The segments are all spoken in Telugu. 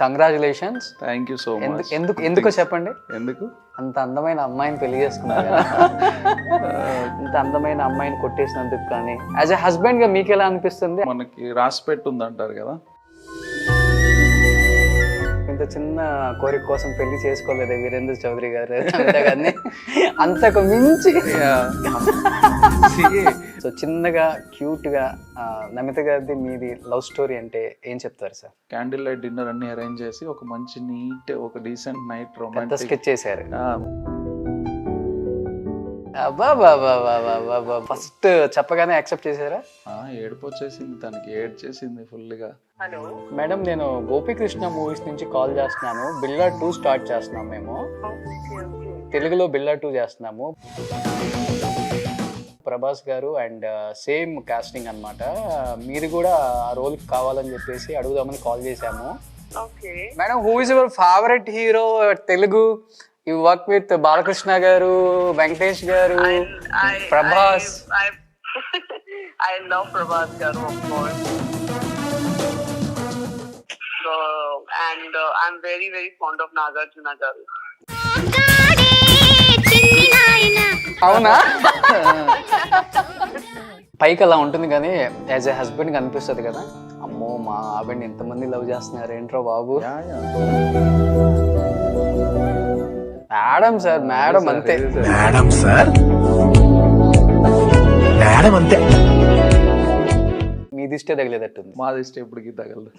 Congratulations. Thank you so much. ఎందుకో చెప్పండి. ఎందుకు అంత అందమైన అమ్మాయిని పెళ్లి చేసుకున్నారు కదా. ఇంత అందమైన అమ్మాయిని కొట్టేసినందుకు కానీ యాజ్ ఎ హస్బెండ్ గా మీకు ఎలా అనిపిస్తుంది? మనకి రాసి పెట్టుంది అంటారు కదా. ఇంత చిన్న కోరిక కోసం పెళ్లి చేసుకోలేదే వీరేంద్ర చౌదరి గారు గారిని, అంతకు మించి. సో చిన్నగా క్యూట్ గా నమిత గారిది మీది లవ్ స్టోరీ అంటే ఏం చెప్తారు సార్? క్యాండిల్ లైట్ డిన్నర్ అన్ని అరేంజ్ చేసి ఒక మంచి నీట్ ఒక డీసెంట్ నైట్ పెద్ద రొమాంటిక్ స్కెచ్ చేశారు. అబ్బా ఫస్ట్ చెప్పగానే యాక్సెప్ట్ చేశారా? ఏడుపు వచ్చేసింది, తనకి ఏడ్చేసింది ఫుల్ గా. హలో మేడం, నేను గోపీకృష్ణ మూవీస్ నుంచి కాల్ చేస్తున్నాను. బిల్లా 2 స్టార్ట్ చేస్తున్నాం మేము. తెలుగులో బిల్లా 2 చేస్తున్నాము. ప్రభాస్ గారు అండ్ సేమ్ కాస్టింగ్ అన్నమాట. మీరు కూడా ఆ రోల్ కావాలని చెప్పేసి అడుగుదామని కాల్ చేశాము. Okay madam, who is your favourite hero Telugu? You work with Balakrishna గారు, వెంకటేష్ గారు, Prabhas. I love Prabhas garu, of course. So, and I'm very very fond of Nagarjuna garu. అవునా? పైకి అలా ఉంటుంది కానీ యాజ్ ఎ హస్బెండ్ గా అనిపిస్తుంది కదా, అమ్మో మా ఆవిడని ఎంతమంది లవ్ చేస్తున్నారు ఏంట్రో బాబు. మేడం సార్, మేడం అంతే. మేడం సార్, మేడం అంతే. మీ దిష్టే తగిలేదట్టుంది. మా దిష్టి ఎప్పటికీ తగలదు.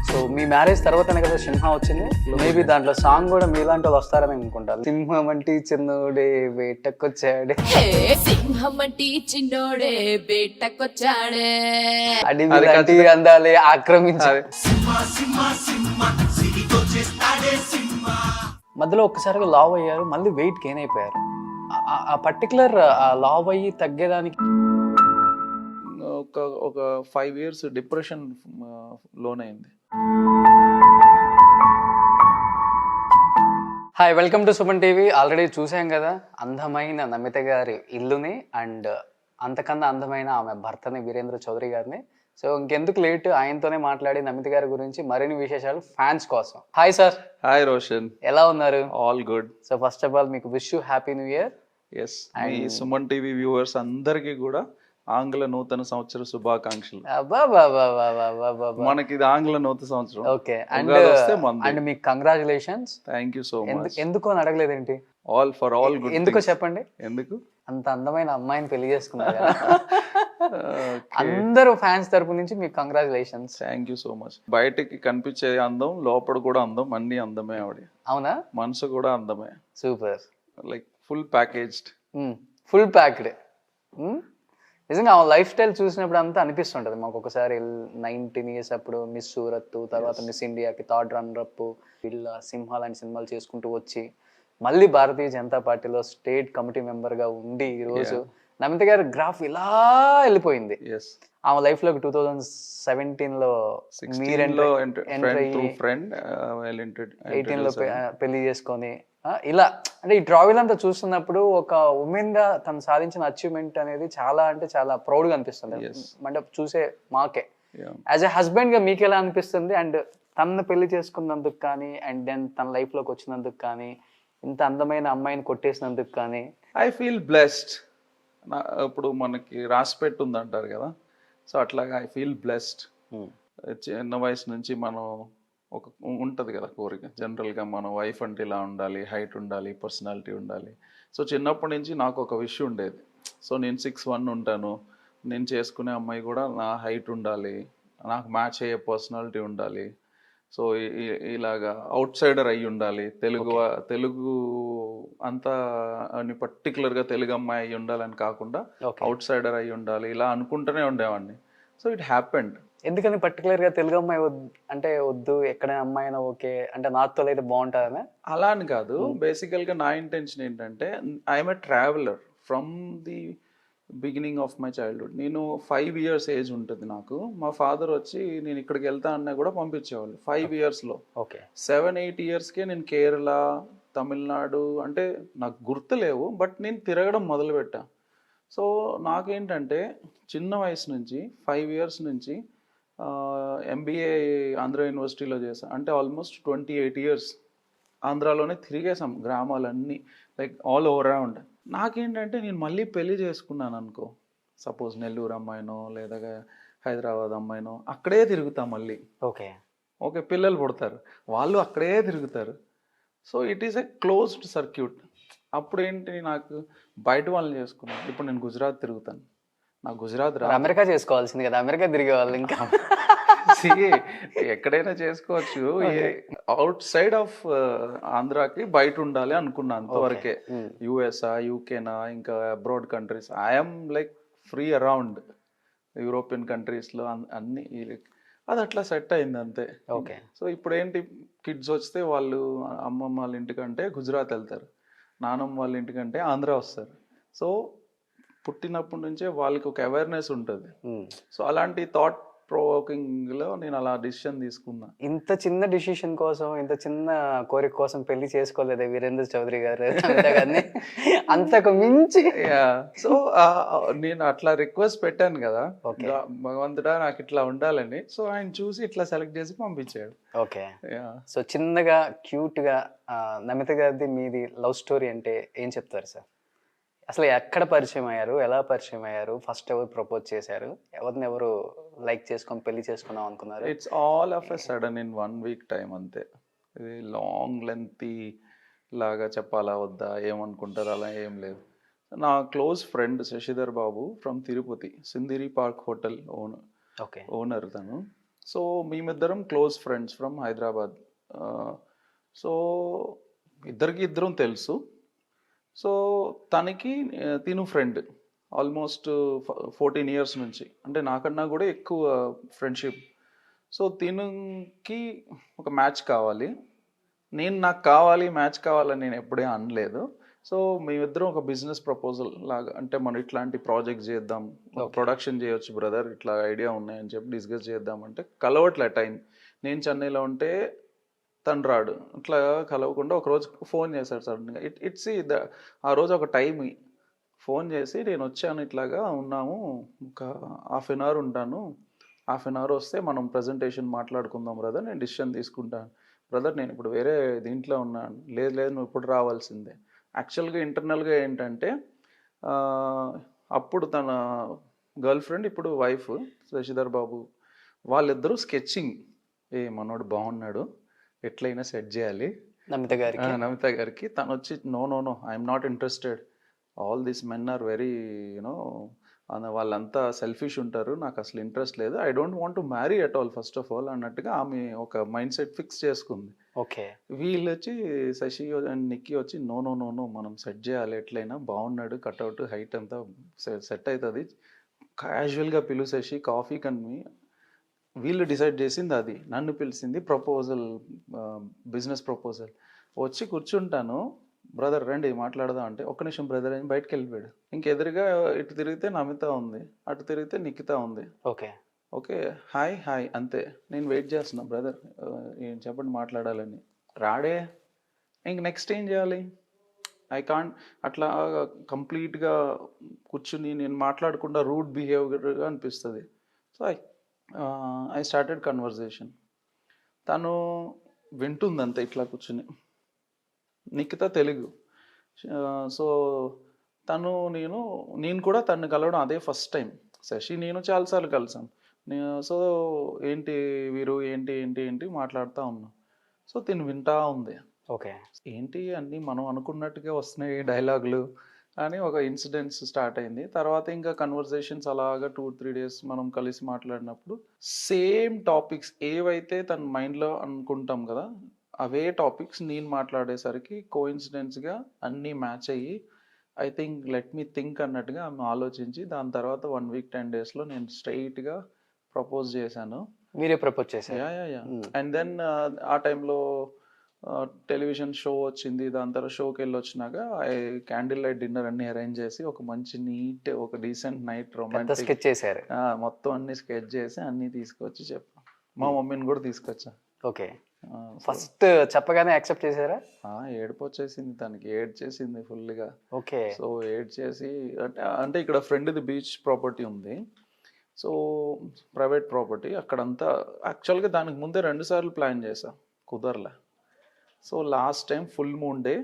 సో మీ మ్యారేజ్ తర్వాతనే కదా సింహ వచ్చింది. మేబీ దాంట్లో సాంగ్ కూడా మీలాంటి వాళ్ళు వస్తారని అనుకుంటారు. సింహం అంటే చిన్నోడే వేటకొచ్చాడే, సింహమంటి చిన్నోడే బేటకొచ్చాడే, అడివి లాంటి అందాలే ఆక్రమించారు. మధ్యలో ఒక్కసారిగా లావ్ అయ్యారు, మళ్ళీ వెయిట్ గెయిన్ అయిపోయారు. ఆ పర్టికులర్ లావ్ అయ్యి తగ్గేదానికి ఒక 5 years డిప్రెషన్ లోనైంది. Hi, welcome to Suman TV. Already చూసాం కదా అందమైన నమిత గారి ఇల్లుని అండ్ అంతకన్నా అందమైన ఆమె భర్తని వీరేంద్ర చౌదరి గారిని. సో ఇంకెందుకు లేట్, ఆయనతోనే మాట్లాడి నమిత గారి గురించి మరిన్ని విశేషాలు ఫ్యాన్స్ కోసం. Hi sir. హాయ్ రోషన్, ఎలా ఉన్నారు? All good. So first of all మీకు wish you happy new year. Yes, మీ సుమన్ టీవీ వ్యూవర్స్ అందరికీ కూడా ఆంగ్ల నూతన సంవత్సర శుభాకాంక్షలు. మనకి ఇది ఆంగ్ల నూతన సంవత్సరం. ఓకే, అండ్ మీకు congratulations. Thank you so much. ఎందుకు అని అడగలేదేంటి? All for all good. ఎందుకో చెప్పండి. ఎందుకు అంత అందమైన అమ్మాయిని పెళ్లి చేసుకున్నారు కదా. అందరూ ఫ్యాన్స్ తరపు నుంచి మీకు congratulations. Thank you so much. బయటకి కనిపించే అందం, లోపల కూడా అందం, అన్ని అందమే. ఆవిడ అవునా? మనసు కూడా అందమే. Super. Like full packaged. Full packed. నిజంగా ఆ లైఫ్ స్టైల్ చూసినప్పుడు అంతా అనిపిస్తుంటది మాకు. ఒకసారి 19 years అప్పుడు మిస్ సూరత్, తర్వాత మిస్ ఇండియాకి థర్డ్ రన్నర్ అప్, వీళ్ళ సింహ లాంటి సినిమాలు చేసుకుంటూ వచ్చి మళ్ళీ భారతీయ జనతా పార్టీలో స్టేట్ కమిటీ మెంబర్ గా ఉండి ఈ రోజు నమిత గారి గ్రాఫ్ ఇలా వెళ్ళిపోయింది. ఆమె లైఫ్ లో 2017 లో 18 లో పెళ్లి చేసుకొని ఇలా అంటే ఈ ట్రావెల్ అంతా చూస్తున్నప్పుడు ఒక ఉమెన్ గా తను సాధించిన అచీవ్మెంట్ అనేది చాలా అంటే చాలా ప్రౌడ్ గా అనిపిస్తుంది. అంటే చూసే మాకే యాజ్ ఎ హస్బెండ్ గా మీకు ఎలా అనిపిస్తుంది? అండ్ తనను పెళ్లి చేసుకున్నందుకు కానీ, అండ్ దెన్ తన లైఫ్ లోకి వచ్చినందుకు కానీ, ఇంత అందమైన అమ్మాయిని కొట్టేసినందుకు కానీ. I feel blessed. ఇప్పుడు మనకి రాసి పెట్టుంది అంటారు కదా, సో అట్లాగా ఐ ఫీల్ బ్లెస్డ్. చిన్న వయసు నుంచి మనం ఒక ఉంటుంది కదా కోరిక, జనరల్గా మన వైఫ్ అంటే ఇలా ఉండాలి, హైట్ ఉండాలి, పర్సనాలిటీ ఉండాలి. సో చిన్నప్పటి నుంచి నాకు ఒక విషయం ఉండేది. సో నేను 6'1" ఉంటాను, నేను చేసుకునే అమ్మాయి కూడా నా హైట్ ఉండాలి, నాకు మ్యాచ్ అయ్యే పర్సనాలిటీ ఉండాలి. సో ఇలాగా అవుట్ సైడర్ అయ్యి ఉండాలి, తెలుగు అంతా అని పర్టికులర్గా తెలుగు అమ్మాయి అయ్యి ఉండాలని కాకుండా అవుట్ సైడర్ అయ్యి ఉండాలి, ఇలా అనుకుంటూనే ఉండేవాడిని. So it happened. ఎందుకని పర్టికులర్ గా తెలుగు అమ్మాయి అంటే వద్దు, ఎక్కడ అమ్మాయి అయినా ఓకే అంటే నాతో అయితే బాగుంటుందని? అలా అని కాదు, బేసికల్గా నా ఇంటెన్షన్ ఏంటంటే I'm a traveller from the beginning of my childhood. నేను 5 years ఏజ్ ఉంటుంది నాకు. మా ఫాదర్ వచ్చి నేను ఇక్కడికి వెళ్తా అన్నా కూడా పంపించేవాళ్ళు 5 yearsలో. ఓకే, 7-8 yearsకే నేను కేరళ, తమిళనాడు అంటే నాకు గుర్తులేవు, బట్ నేను తిరగడం మొదలుపెట్టా. సో నాకేంటంటే చిన్న వయసు నుంచి 5 years నుంచి ఎంబీఏ ఆంధ్ర యూనివర్సిటీలో చేశాను. అంటే ఆల్మోస్ట్ 28 years ఆంధ్రాలోనే తిరిగేసాం గ్రామాలన్నీ, లైక్ ఆల్ ఓవర్ రౌండ్. నాకేంటంటే నేను మళ్ళీ పెళ్లి చేసుకున్నాను అనుకో, సపోజ్ నెల్లూరు అమ్మాయినో లేదా హైదరాబాద్ అమ్మాయినో, అక్కడే తిరుగుతా మళ్ళీ. ఓకే. ఓకే, పిల్లలు పుడతారు, వాళ్ళు అక్కడే తిరుగుతారు. So it is a closed circuit. అప్పుడు ఏంటి, నాకు బయట వాళ్ళని చేసుకున్నాను. ఇప్పుడు నేను గుజరాత్ తిరుగుతాను, నాకు గుజరాత్ రా. అమెరికా చేసుకోవాల్సింది కదా, అమెరికా తిరిగే వాళ్ళు ఇంకా. ఎక్కడైనా చేసుకోవచ్చు, అవుట్ సైడ్ ఆఫ్ ఆంధ్రాకి బయట ఉండాలి అనుకున్నా అంతవరకే. యుఎస్ఆ, యూకేనా, ఇంకా abroad countries, I'm like free around European కంట్రీస్లో అన్ని. అది అట్లా సెట్ అయింది అంతే. ఓకే. సో ఇప్పుడు ఏంటి, కిడ్స్ వస్తే వాళ్ళు అమ్మమ్మ వాళ్ళ ఇంటికంటే గుజరాత్ వెళ్తారు, నానమ్మ వాళ్ళ ఇంటికంటే ఆంధ్ర వస్తారు. సో పుట్టినప్పటి నుంచే వాళ్ళకి ఒక అవేర్నెస్ ఉంటుంది. సో అలాంటి థాట్ ప్రొవోకింగ్లో నేను అలా డిసిషన్ తీసుకున్నా. ఇంత చిన్న డిసిషన్ కోసం, ఇంత చిన్న కోరిక కోసం పెళ్లి చేసుకోలేదే వీరేంద్ర చౌదరి గారు కానీ అంతకు మించి. సో నేను అట్లా రిక్వెస్ట్ పెట్టాను కదా, భగవంతుడా నాకు ఇట్లా ఉండాలని. సో ఆయన చూసి ఇట్లా సెలెక్ట్ చేసి పంపించాడు. ఓకే. సో చిన్నగా క్యూట్గా నమిత గారిది మీది లవ్ స్టోరీ అంటే ఏం చెప్తారు సార్? అసలు ఎక్కడ పరిచయం అయ్యారు, ఎలా పరిచయం అయ్యారు, ఫస్ట్ ఎవరు ప్రపోజ్ చేశారు, ఎవరు లైక్ చేసుకొని పెళ్లి చేసుకుందాం అనుకున్నారు? It's all of a sudden in 1 week time అంతే. ఇది లాంగ్ లెంతీ లాగా చెప్పాలా వద్దా, ఏమనుకుంటారు అలా ఏం లేదు. నా close friend Sasidhar Babu from Tirupati, Sindhuri park hotel owner తను. సో మేమిద్దరం close friends from Hyderabad. So ఇద్దరం తెలుసు. సో తనకి తిను ఫ్రెండ్ ఆల్మోస్ట్ 14 years నుంచి, అంటే నాకన్నా కూడా ఎక్కువ ఫ్రెండ్షిప్. సో తినుకి ఒక మ్యాచ్ కావాలి, నాకు కావాలి మ్యాచ్ కావాలని నేను ఎప్పుడే అనలేదు. సో మేమిద్దరం ఒక బిజినెస్ ప్రపోజల్ లాగా, అంటే మనం ఇట్లాంటి ప్రాజెక్ట్ చేద్దాం, ప్రొడక్షన్ చేయొచ్చు బ్రదర్, ఇట్లా ఐడియా ఉన్నాయని చెప్పి డిస్కస్ చేద్దాం. అంటే కలవట్లే టైం, నేను చెన్నైలో ఉంటే తను రాడు, అట్లా కలవకుండా ఒకరోజు ఫోన్ చేశాడు సడన్గా. ఇట్స్ ఆ రోజు ఒక టైం ఫోన్ చేసి, నేను వచ్చాను, ఇట్లాగా ఉన్నాము, ఒక 1/2 hour ఉంటాను, 1/2 hour వస్తే మనం ప్రజెంటేషన్ మాట్లాడుకుందాం బ్రదర్, నేను డిసిషన్ తీసుకుంటాను. బ్రదర్ నేను ఇప్పుడు వేరే దీంట్లో ఉన్నాను. లేదు నువ్వు ఇప్పుడు రావాల్సిందే. యాక్చువల్గా ఇంటర్నల్గా ఏంటంటే, అప్పుడు తన గర్ల్ ఫ్రెండ్ ఇప్పుడు వైఫ్ శశిధర్ బాబు, వాళ్ళిద్దరూ స్కెచ్చింగ్, మనోడు బాగున్నాడు, ఎట్లయినా సెట్ చేయాలి నమిత గారికి. తను వచ్చి no I'm not interested, all these men are very you know, వాళ్ళంతా సెల్ఫిష్ ఉంటారు, నాకు అసలు ఇంట్రెస్ట్ లేదు, I don't want to marry at all first of all అన్నట్టుగా ఆమె ఒక మైండ్ సెట్ ఫిక్స్ చేసుకుంది. ఓకే. వీళ్ళు వచ్చి శశి అండ్ నిక్కీ వచ్చి నో మనం సెట్ చేయాలి, ఎట్లయినా బాగున్నాడు, కట్అవుట్ హైట్ అంతా సెట్ అవుతుంది, క్యాజువల్గా పిలు శశి కాఫీ కన్మి. వీళ్ళు డిసైడ్ చేసింది అది, నన్ను పిలిచింది ప్రపోజల్, బిజినెస్ ప్రపోజల్. వచ్చి కూర్చుంటాను, బ్రదర్ రండి మాట్లాడదాం అంటే, ఒక్క నిమిషం బ్రదర్ అని బయటకు వెళ్ళిపోయాడు. ఇంకెదురుగా ఇటు తిరిగితే నమిత ఉంది, అటు తిరిగితే నిఖిత ఉంది. ఓకే హాయ్ అంతే. నేను వెయిట్ చేస్తున్నా, బ్రదర్ ఏం చెప్పండి మాట్లాడాలని. రాడే. ఇంక నెక్స్ట్ ఏం చేయాలి, ఐ కాంట్ అట్లా కంప్లీట్గా కూర్చుని నేను మాట్లాడకుండా రూడ్ బిహేవియర్గా అనిపిస్తుంది. So I started conversation. తను వింటుందంతే ఇట్లా కూర్చుని. నిఖిత తెలుగు. సో తను నేను కూడా తను కలవడం అదే ఫస్ట్ టైం. శశి నేను చాలాసార్లు కలిసాం. సో ఏంటి వీరు ఏంటి మాట్లాడుతూ ఉన్నాం. సో తిను వింటా ఉంది. ఓకే. ఏంటి అన్నీ మనం అనుకున్నట్టుగా వస్తున్నాయి డైలాగులు అని ఒక ఇన్సిడెంట్స్ స్టార్ట్ అయింది. తర్వాత ఇంకా కన్వర్జేషన్స్ అలాగా 2-3 days మనం కలిసి మాట్లాడినప్పుడు సేమ్ టాపిక్స్ ఏవైతే తన మైండ్లో అనుకుంటాం కదా, అవే టాపిక్స్ నేను మాట్లాడేసరికి కోఇన్సిడెంట్స్గా అన్నీ మ్యాచ్ అయ్యి, I think let me think అన్నట్టుగా ఆమె ఆలోచించి, దాని తర్వాత 1 week 10 daysలో నేను స్ట్రైట్గా ప్రపోజ్ చేశాను. మీరే ప్రపోజ్ చేశారు? యా. అండ్ దెన్ ఆ టైంలో టెలివిజన్ షో వచ్చింది. దాని తర్వాత షోకి వెళ్ళి వచ్చినాక క్యాండిల్ లైట్ డిన్నర్ అన్ని అరేంజ్ చేసి, ఒక మంచి నీట్, ఒక డీసెంట్ నైట్ రొమాంటిక్ స్కెచ్ చేశారు. మొత్తం అన్ని స్కెచ్ చేసి అన్ని తీసుకొచ్చి చెప్పాను. మా మమ్మీని కూడా తీసుకొచ్చా. ఓకే. ఫస్ట్ చెప్పగానే యాక్సెప్ట్ చేశారా? ఏడుపు వచ్చేసింది, తనకి ఏడ్చేసింది ఫుల్గా. ఓకే. సో ఏడ్చేసి, అంటే ఇక్కడ ఫ్రెండ్ది బీచ్ ప్రాపర్టీ ఉంది. సో ప్రైవేట్ ప్రాపర్టీ అక్కడంతా యాక్చువల్గా దానికి ముందే 2 సార్లు ప్లాన్ చేశా, కుదరలే. So last time full moon day,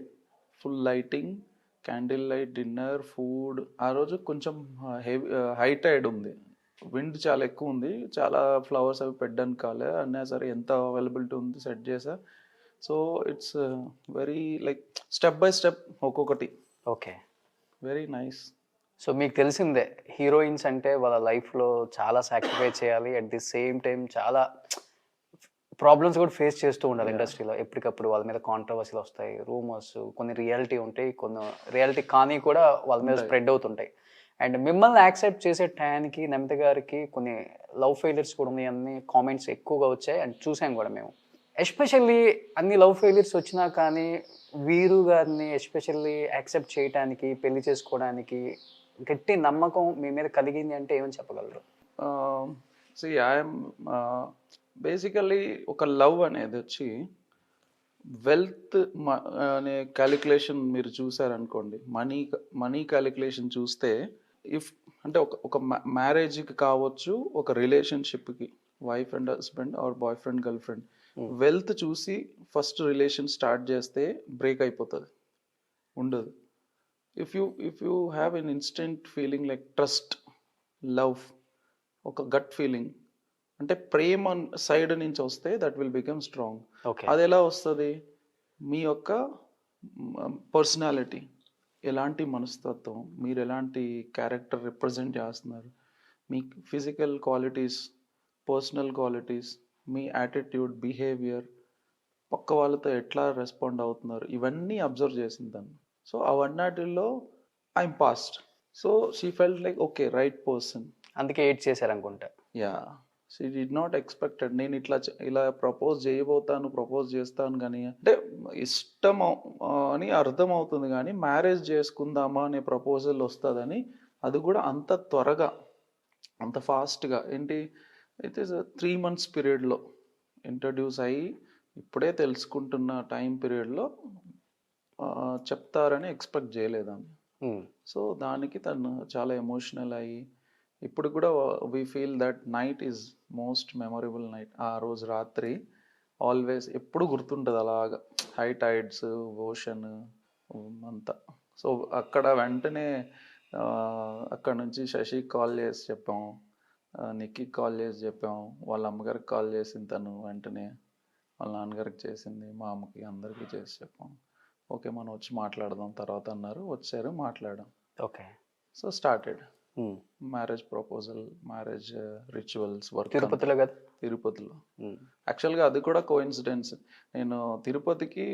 full lighting, candle light, dinner, food. ఆ రోజు కొంచెం హెవీ హై టైడ్ ఉంది, విండ్ చాలా ఎక్కువ ఉంది, చాలా ఫ్లవర్స్ అవి పెట్టడానికి కాలే అన్నా సరే ఎంత అవైలబిలిటీ ఉంది సెట్ చేసా. So it's very like step by step ఒక్కొక్కటి, ఓకే. Very nice. సో మీకు తెలిసిందే హీరోయిన్స్ అంటే వాళ్ళ లైఫ్లో చాలా సాక్రిఫైస్ చేయాలి, అట్ ది సేమ్ టైం చాలా ప్రాబ్లమ్స్ కూడా ఫేస్ చేస్తూ ఉండాలి ఇండస్ట్రీలో. ఎప్పటికప్పుడు వాళ్ళ మీద కాంట్రవర్సీలు వస్తాయి, రూమర్స్, కొన్ని రియాలిటీ ఉంటాయి, కొన్ని రియాలిటీ కానీ కూడా వాళ్ళ మీద స్ప్రెడ్ అవుతుంటాయి. అండ్ మిమ్మల్ని యాక్సెప్ట్ చేసే టైంకి నమిత గారికి కొన్ని లవ్ ఫెయిలియర్స్ కూడా ఉన్నాయి, అన్ని కామెంట్స్ ఎక్కువగా వచ్చాయి అండ్ చూసాం కూడా మేము. ఎస్పెషల్లీ అన్ని లవ్ ఫెయిలియర్స్ వచ్చినా కానీ వీరు గారిని ఎస్పెషల్లీ యాక్సెప్ట్ చేయడానికి, పెళ్లి చేసుకోవడానికి గట్టి నమ్మకం మీ మీద కలిగింది అంటే ఏమని చెప్పగలరు? ఐఎమ్ బేసికలీ ఒక లవ్ అనేది వచ్చి వెల్త్ అనే క్యాలిక్యులేషన్ మీరు చూసారనుకోండి, మనీ క్యాలిక్యులేషన్ చూస్తే ఇఫ్ అంటే ఒక మ్యారేజ్కి కావచ్చు, ఒక రిలేషన్షిప్కి, wife and husband or boyfriend girlfriend, wealth చూసి ఫస్ట్ రిలేషన్ స్టార్ట్ చేస్తే బ్రేక్ అయిపోతుంది, ఉండదు. If you have an instant feeling like trust, love, ఒక గట్ ఫీలింగ్ అంటే ప్రేమ సైడ్ నుంచి వస్తే దట్ విల్ బికమ్ స్ట్రాంగ్. అది ఎలా వస్తుంది? మీ యొక్క పర్సనాలిటీ, ఎలాంటి మనస్తత్వం, మీరు ఎలాంటి క్యారెక్టర్ రిప్రజెంట్ చేస్తున్నారు, మీ ఫిజికల్ క్వాలిటీస్, పర్సనల్ క్వాలిటీస్, మీ యాటిట్యూడ్, బిహేవియర్, పక్క వాళ్ళతో ఎట్లా రెస్పాండ్ అవుతున్నారు, ఇవన్నీ అబ్జర్వ్ చేసింది తను. సో అవన్నిటిలో I'm passed. So she felt like okay, right person. అందుకే ఎయిట్ చేశారనుకుంటా. Yeah, she did not expected నేను ఇలా ప్రపోజ్ ప్రపోజ్ చేస్తాను కానీ, అంటే ఇష్టం అని అర్థం అవుతుంది కానీ మ్యారేజ్ చేసుకుందామా అనే ప్రపోజల్ వస్తుందని అది కూడా అంత త్వరగా, అంత ఫాస్ట్గా, ఏంటి అయితే 3 months పీరియడ్లో ఇంట్రడ్యూస్ అయ్యి ఇప్పుడే తెలుసుకుంటున్న టైం పీరియడ్లో చెప్తారని ఎక్స్పెక్ట్ చేయలేదాన్ని. సో దానికి తను చాలా ఎమోషనల్ అయ్యి, ఇప్పుడు కూడా we feel that night is most memorable night. ఆ రోజు రాత్రి ఆల్వేస్ ఎప్పుడు గుర్తుంటుంది అలాగా, హై టైడ్స్, ఓషన్ అంతా. సో అక్కడ వెంటనే అక్కడ నుంచి శశికి కాల్ చేసి చెప్పాము, నిక్కి కాల్ చేసి చెప్పాము, వాళ్ళ అమ్మగారికి కాల్ చేసింది తను, వెంటనే వాళ్ళ నాన్నగారికి చేసింది, మా అమ్మకి, అందరికీ చేసి చెప్పాం. ఓకే మనం వచ్చి మాట్లాడదాం తర్వాత అన్నారు, వచ్చారు, మాట్లాడాం. Okay. So started marriage proposal, marriage rituals work. తిరుపతిలో కదా? తిరుపతిలో. యాక్చువల్గా అది కూడా కోఇన్సిడెన్స్. నేను తిరుపతికి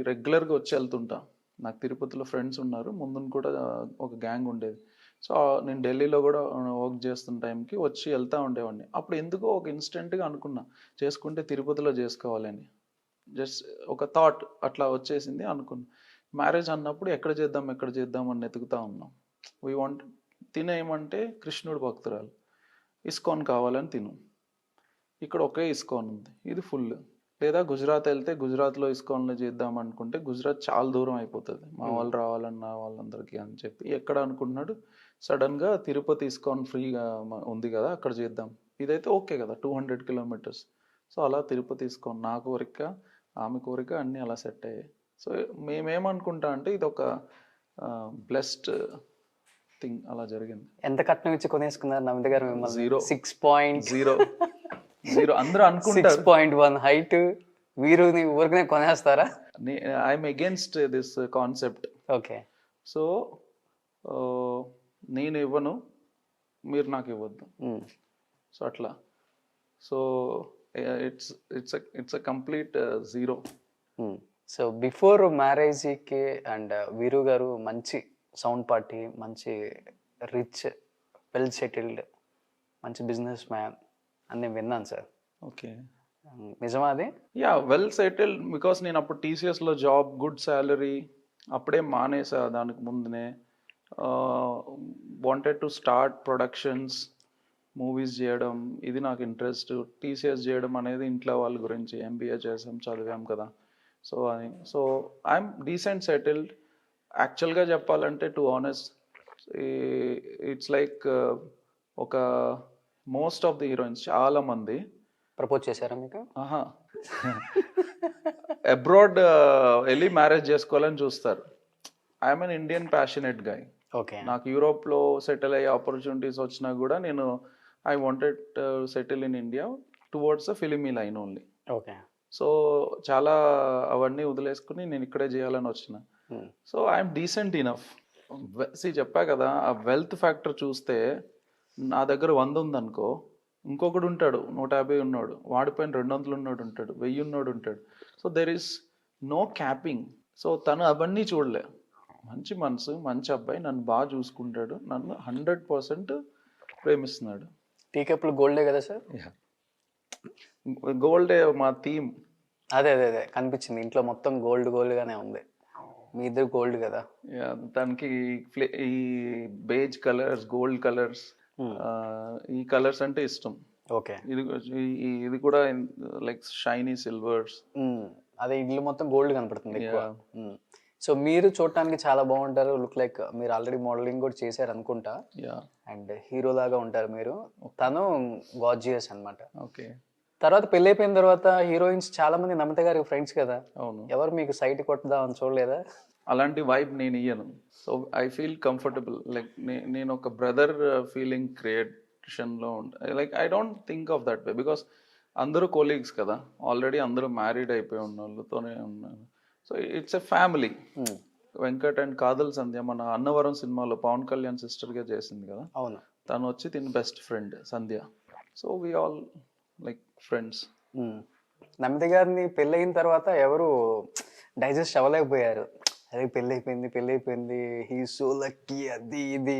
రెగ్యులర్గా వచ్చి వెళ్తుంటా, నాకు తిరుపతిలో ఫ్రెండ్స్ ఉన్నారు, ముందు కూడా ఒక గ్యాంగ్ ఉండేది. సో నేను ఢిల్లీలో కూడా వర్క్ చేస్తున్న టైంకి వచ్చి వెళ్తూ ఉండేవాడిని. అప్పుడు ఎందుకో ఒక ఇన్స్టెంట్గా అనుకున్నా చేసుకుంటే తిరుపతిలో చేసుకోవాలని, జస్ట్ ఒక థాట్ అట్లా వచ్చేసింది, అనుకున్నా. మ్యారేజ్ అన్నప్పుడు ఎక్కడ చేద్దాం అని వెతుకుతా ఉన్నాం. వీ వాంట్, తినేయమంటే కృష్ణుడు భక్తురాలు, ఇస్కాన్ కావాలని తిను, ఇక్కడ ఒకే ఇస్కాన్ ఉంది, ఇది ఫుల్. లేదా గుజరాత్ వెళ్తే గుజరాత్లో ఇస్కాన్లో చేద్దాం అనుకుంటే గుజరాత్ చాలా దూరం అయిపోతుంది, మా వాళ్ళు రావాలన్నా వాళ్ళందరికీ అని చెప్పి ఎక్కడ అనుకున్నాడు, సడన్గా తిరుపతి ఇస్కాన్ ఫ్రీగా ఉంది కదా అక్కడ చేద్దాం, ఇదైతే ఓకే కదా, 200 kilometers. సో అలా తిరుపతి ఇస్కాన్, నా కోరిక, ఆమె కోరిక, అన్నీ అలా సెట్ అయ్యాయి. సో మేమేమనుకుంటా అంటే ఇది ఒక బ్లెస్డ్ థింగ్, అలా జరిగింది. ఎంత కట్నం ఇచ్చి కొనేసుకున్నారు నమిత గారు మిమ్మల్ని? 0. 6.0 అందరూ అనుకుంటారు 6.1 హైట్, వీరుని ఊరికనే కొనేస్తారా? I'm against this concept. Okay. So నేను ఇవ్వను, మీరు నాకు ఇవ్వద్దు, సో అట్లా. So it's a complete 0. So before మ్యారేజ్కి అండ్ వీరు గారు మంచి సౌండ్ పార్టీ, మంచి రిచ్, వెల్ సెటిల్డ్, మంచి బిజినెస్ మ్యాన్ అని నేను విన్నాను సార్. ఓకే, నిజమా అది? Yeah, well settled. బికాస్ నేను అప్పుడు టీసీఎస్లో జాబ్, గుడ్ శాలరీ, అప్పుడే మానేసా దానికి ముందునే. Wanted to start productions, movies చేయడం, ఇది నాకు ఇంట్రెస్ట్. టీసీఎస్ చేయడం అనేది ఇంట్లో వాళ్ళ గురించి, ఎంబీఏ చేసాం, చదివాం కదా, సో అది. So I'm decent settled. యాక్చువల్గా చెప్పాలంటే టు ఆనెస్ట్, ఇట్స్ లైక్ ఒక మోస్ట్ ఆఫ్ ది హీరోయిన్స్ చాలా మంది ప్రపోజ్ చేశారా మీకు? ఆహా అబ్రాడ్ వెళ్ళి మ్యారేజ్ చేసుకోవాలని చూస్తారు. I'm an Indian passionate guy. Okay. నాకు యూరోప్లో సెటిల్ అయ్యే ఆపర్చునిటీస్ వచ్చినా కూడా నేను I wanted settle in India towards the filmy line only. Okay. So చాలా అవన్నీ వదిలేసుకుని నేను ఇక్కడే చేయాలని వచ్చిన. So I'm decent enough. చెప్పా కదా, ఆ వెల్త్ ఫ్యాక్టర్ చూస్తే నా దగ్గర 100 ఉందనుకో, ఇంకొకడు ఉంటాడు 150 ఉన్నాడు, వాడిపైన 200 ఉన్నాడు ఉంటాడు, 1000 ఉన్నాడు ఉంటాడు. So there is no capping. So తను అవన్నీ చూడలే. మంచి మనసు, మంచి అబ్బాయి, నన్ను బాగా చూసుకుంటాడు, నన్ను 100% ప్రేమిస్తున్నాడు. టీ కప్పులు గోల్డే కదా సార్? గోల్డే మా థీమ్. అదే అదే అదే కనిపించింది, ఇంట్లో మొత్తం గోల్డ్ గోల్డ్ గానే ఉంది. మీ ఇద్దరు గోల్డ్ కదా. దానికి ఈ బేజ్ కలర్స్, గోల్డ్ కలర్స్, ఈ కలర్స్ అంటే ఇష్టం. ఓకే. ఇది కూడా లైక్ షైనీ సిల్వర్స్. అదే ఇల్లు మొత్తం గోల్డ్ కనపడుతుంది ఎక్కువ. సో మీరు చూడటానికి చాలా బాగుంటారు, లుక్ లైక్ మీరు ఆల్రెడీ మోడలింగ్ కూడా చేశారు అనుకుంటా, అండ్ హీరో లాగా ఉంటారు మీరు. తను గార్జియస్ అన్నమాట. ఓకే. తర్వాత పెళ్లి అయిపోయిన తర్వాత హీరోయిన్స్ చాలా మంది నమిత గారికి ఫ్రెండ్స్ కదా. అవును. ఎవరు మీకు సైట్ కొట్టదామని చూడలేదా? అలాంటి వైబ్ నేను ఇయ్యను. So I feel comfortable. Like నేను ఒక బ్రదర్ ఫీలింగ్ క్రియేషన్లో ఉంటాను. Like I don't think of that way, because అందరూ కొలీగ్స్ కదా, ఆల్రెడీ అందరూ మ్యారీడ్ అయిపోయి ఉన్న వాళ్ళతోనే ఉన్నాను. So it's a family. Venkat and Kadhal Sandhya మన అన్నవరం సినిమాలో పవన్ కళ్యాణ్ సిస్టర్గా చేసింది కదా. అవును. తను వచ్చి తిని best friend Sandhya. So we all like friends. Namitha గారిని పెళ్ళి అయిన తర్వాత ఎవరు డైజెస్ట్ అవ్వలేకపోయారు. అదే పెళ్ళి అయిపోయింది, హీ సో లక్కీ, అది ఇది.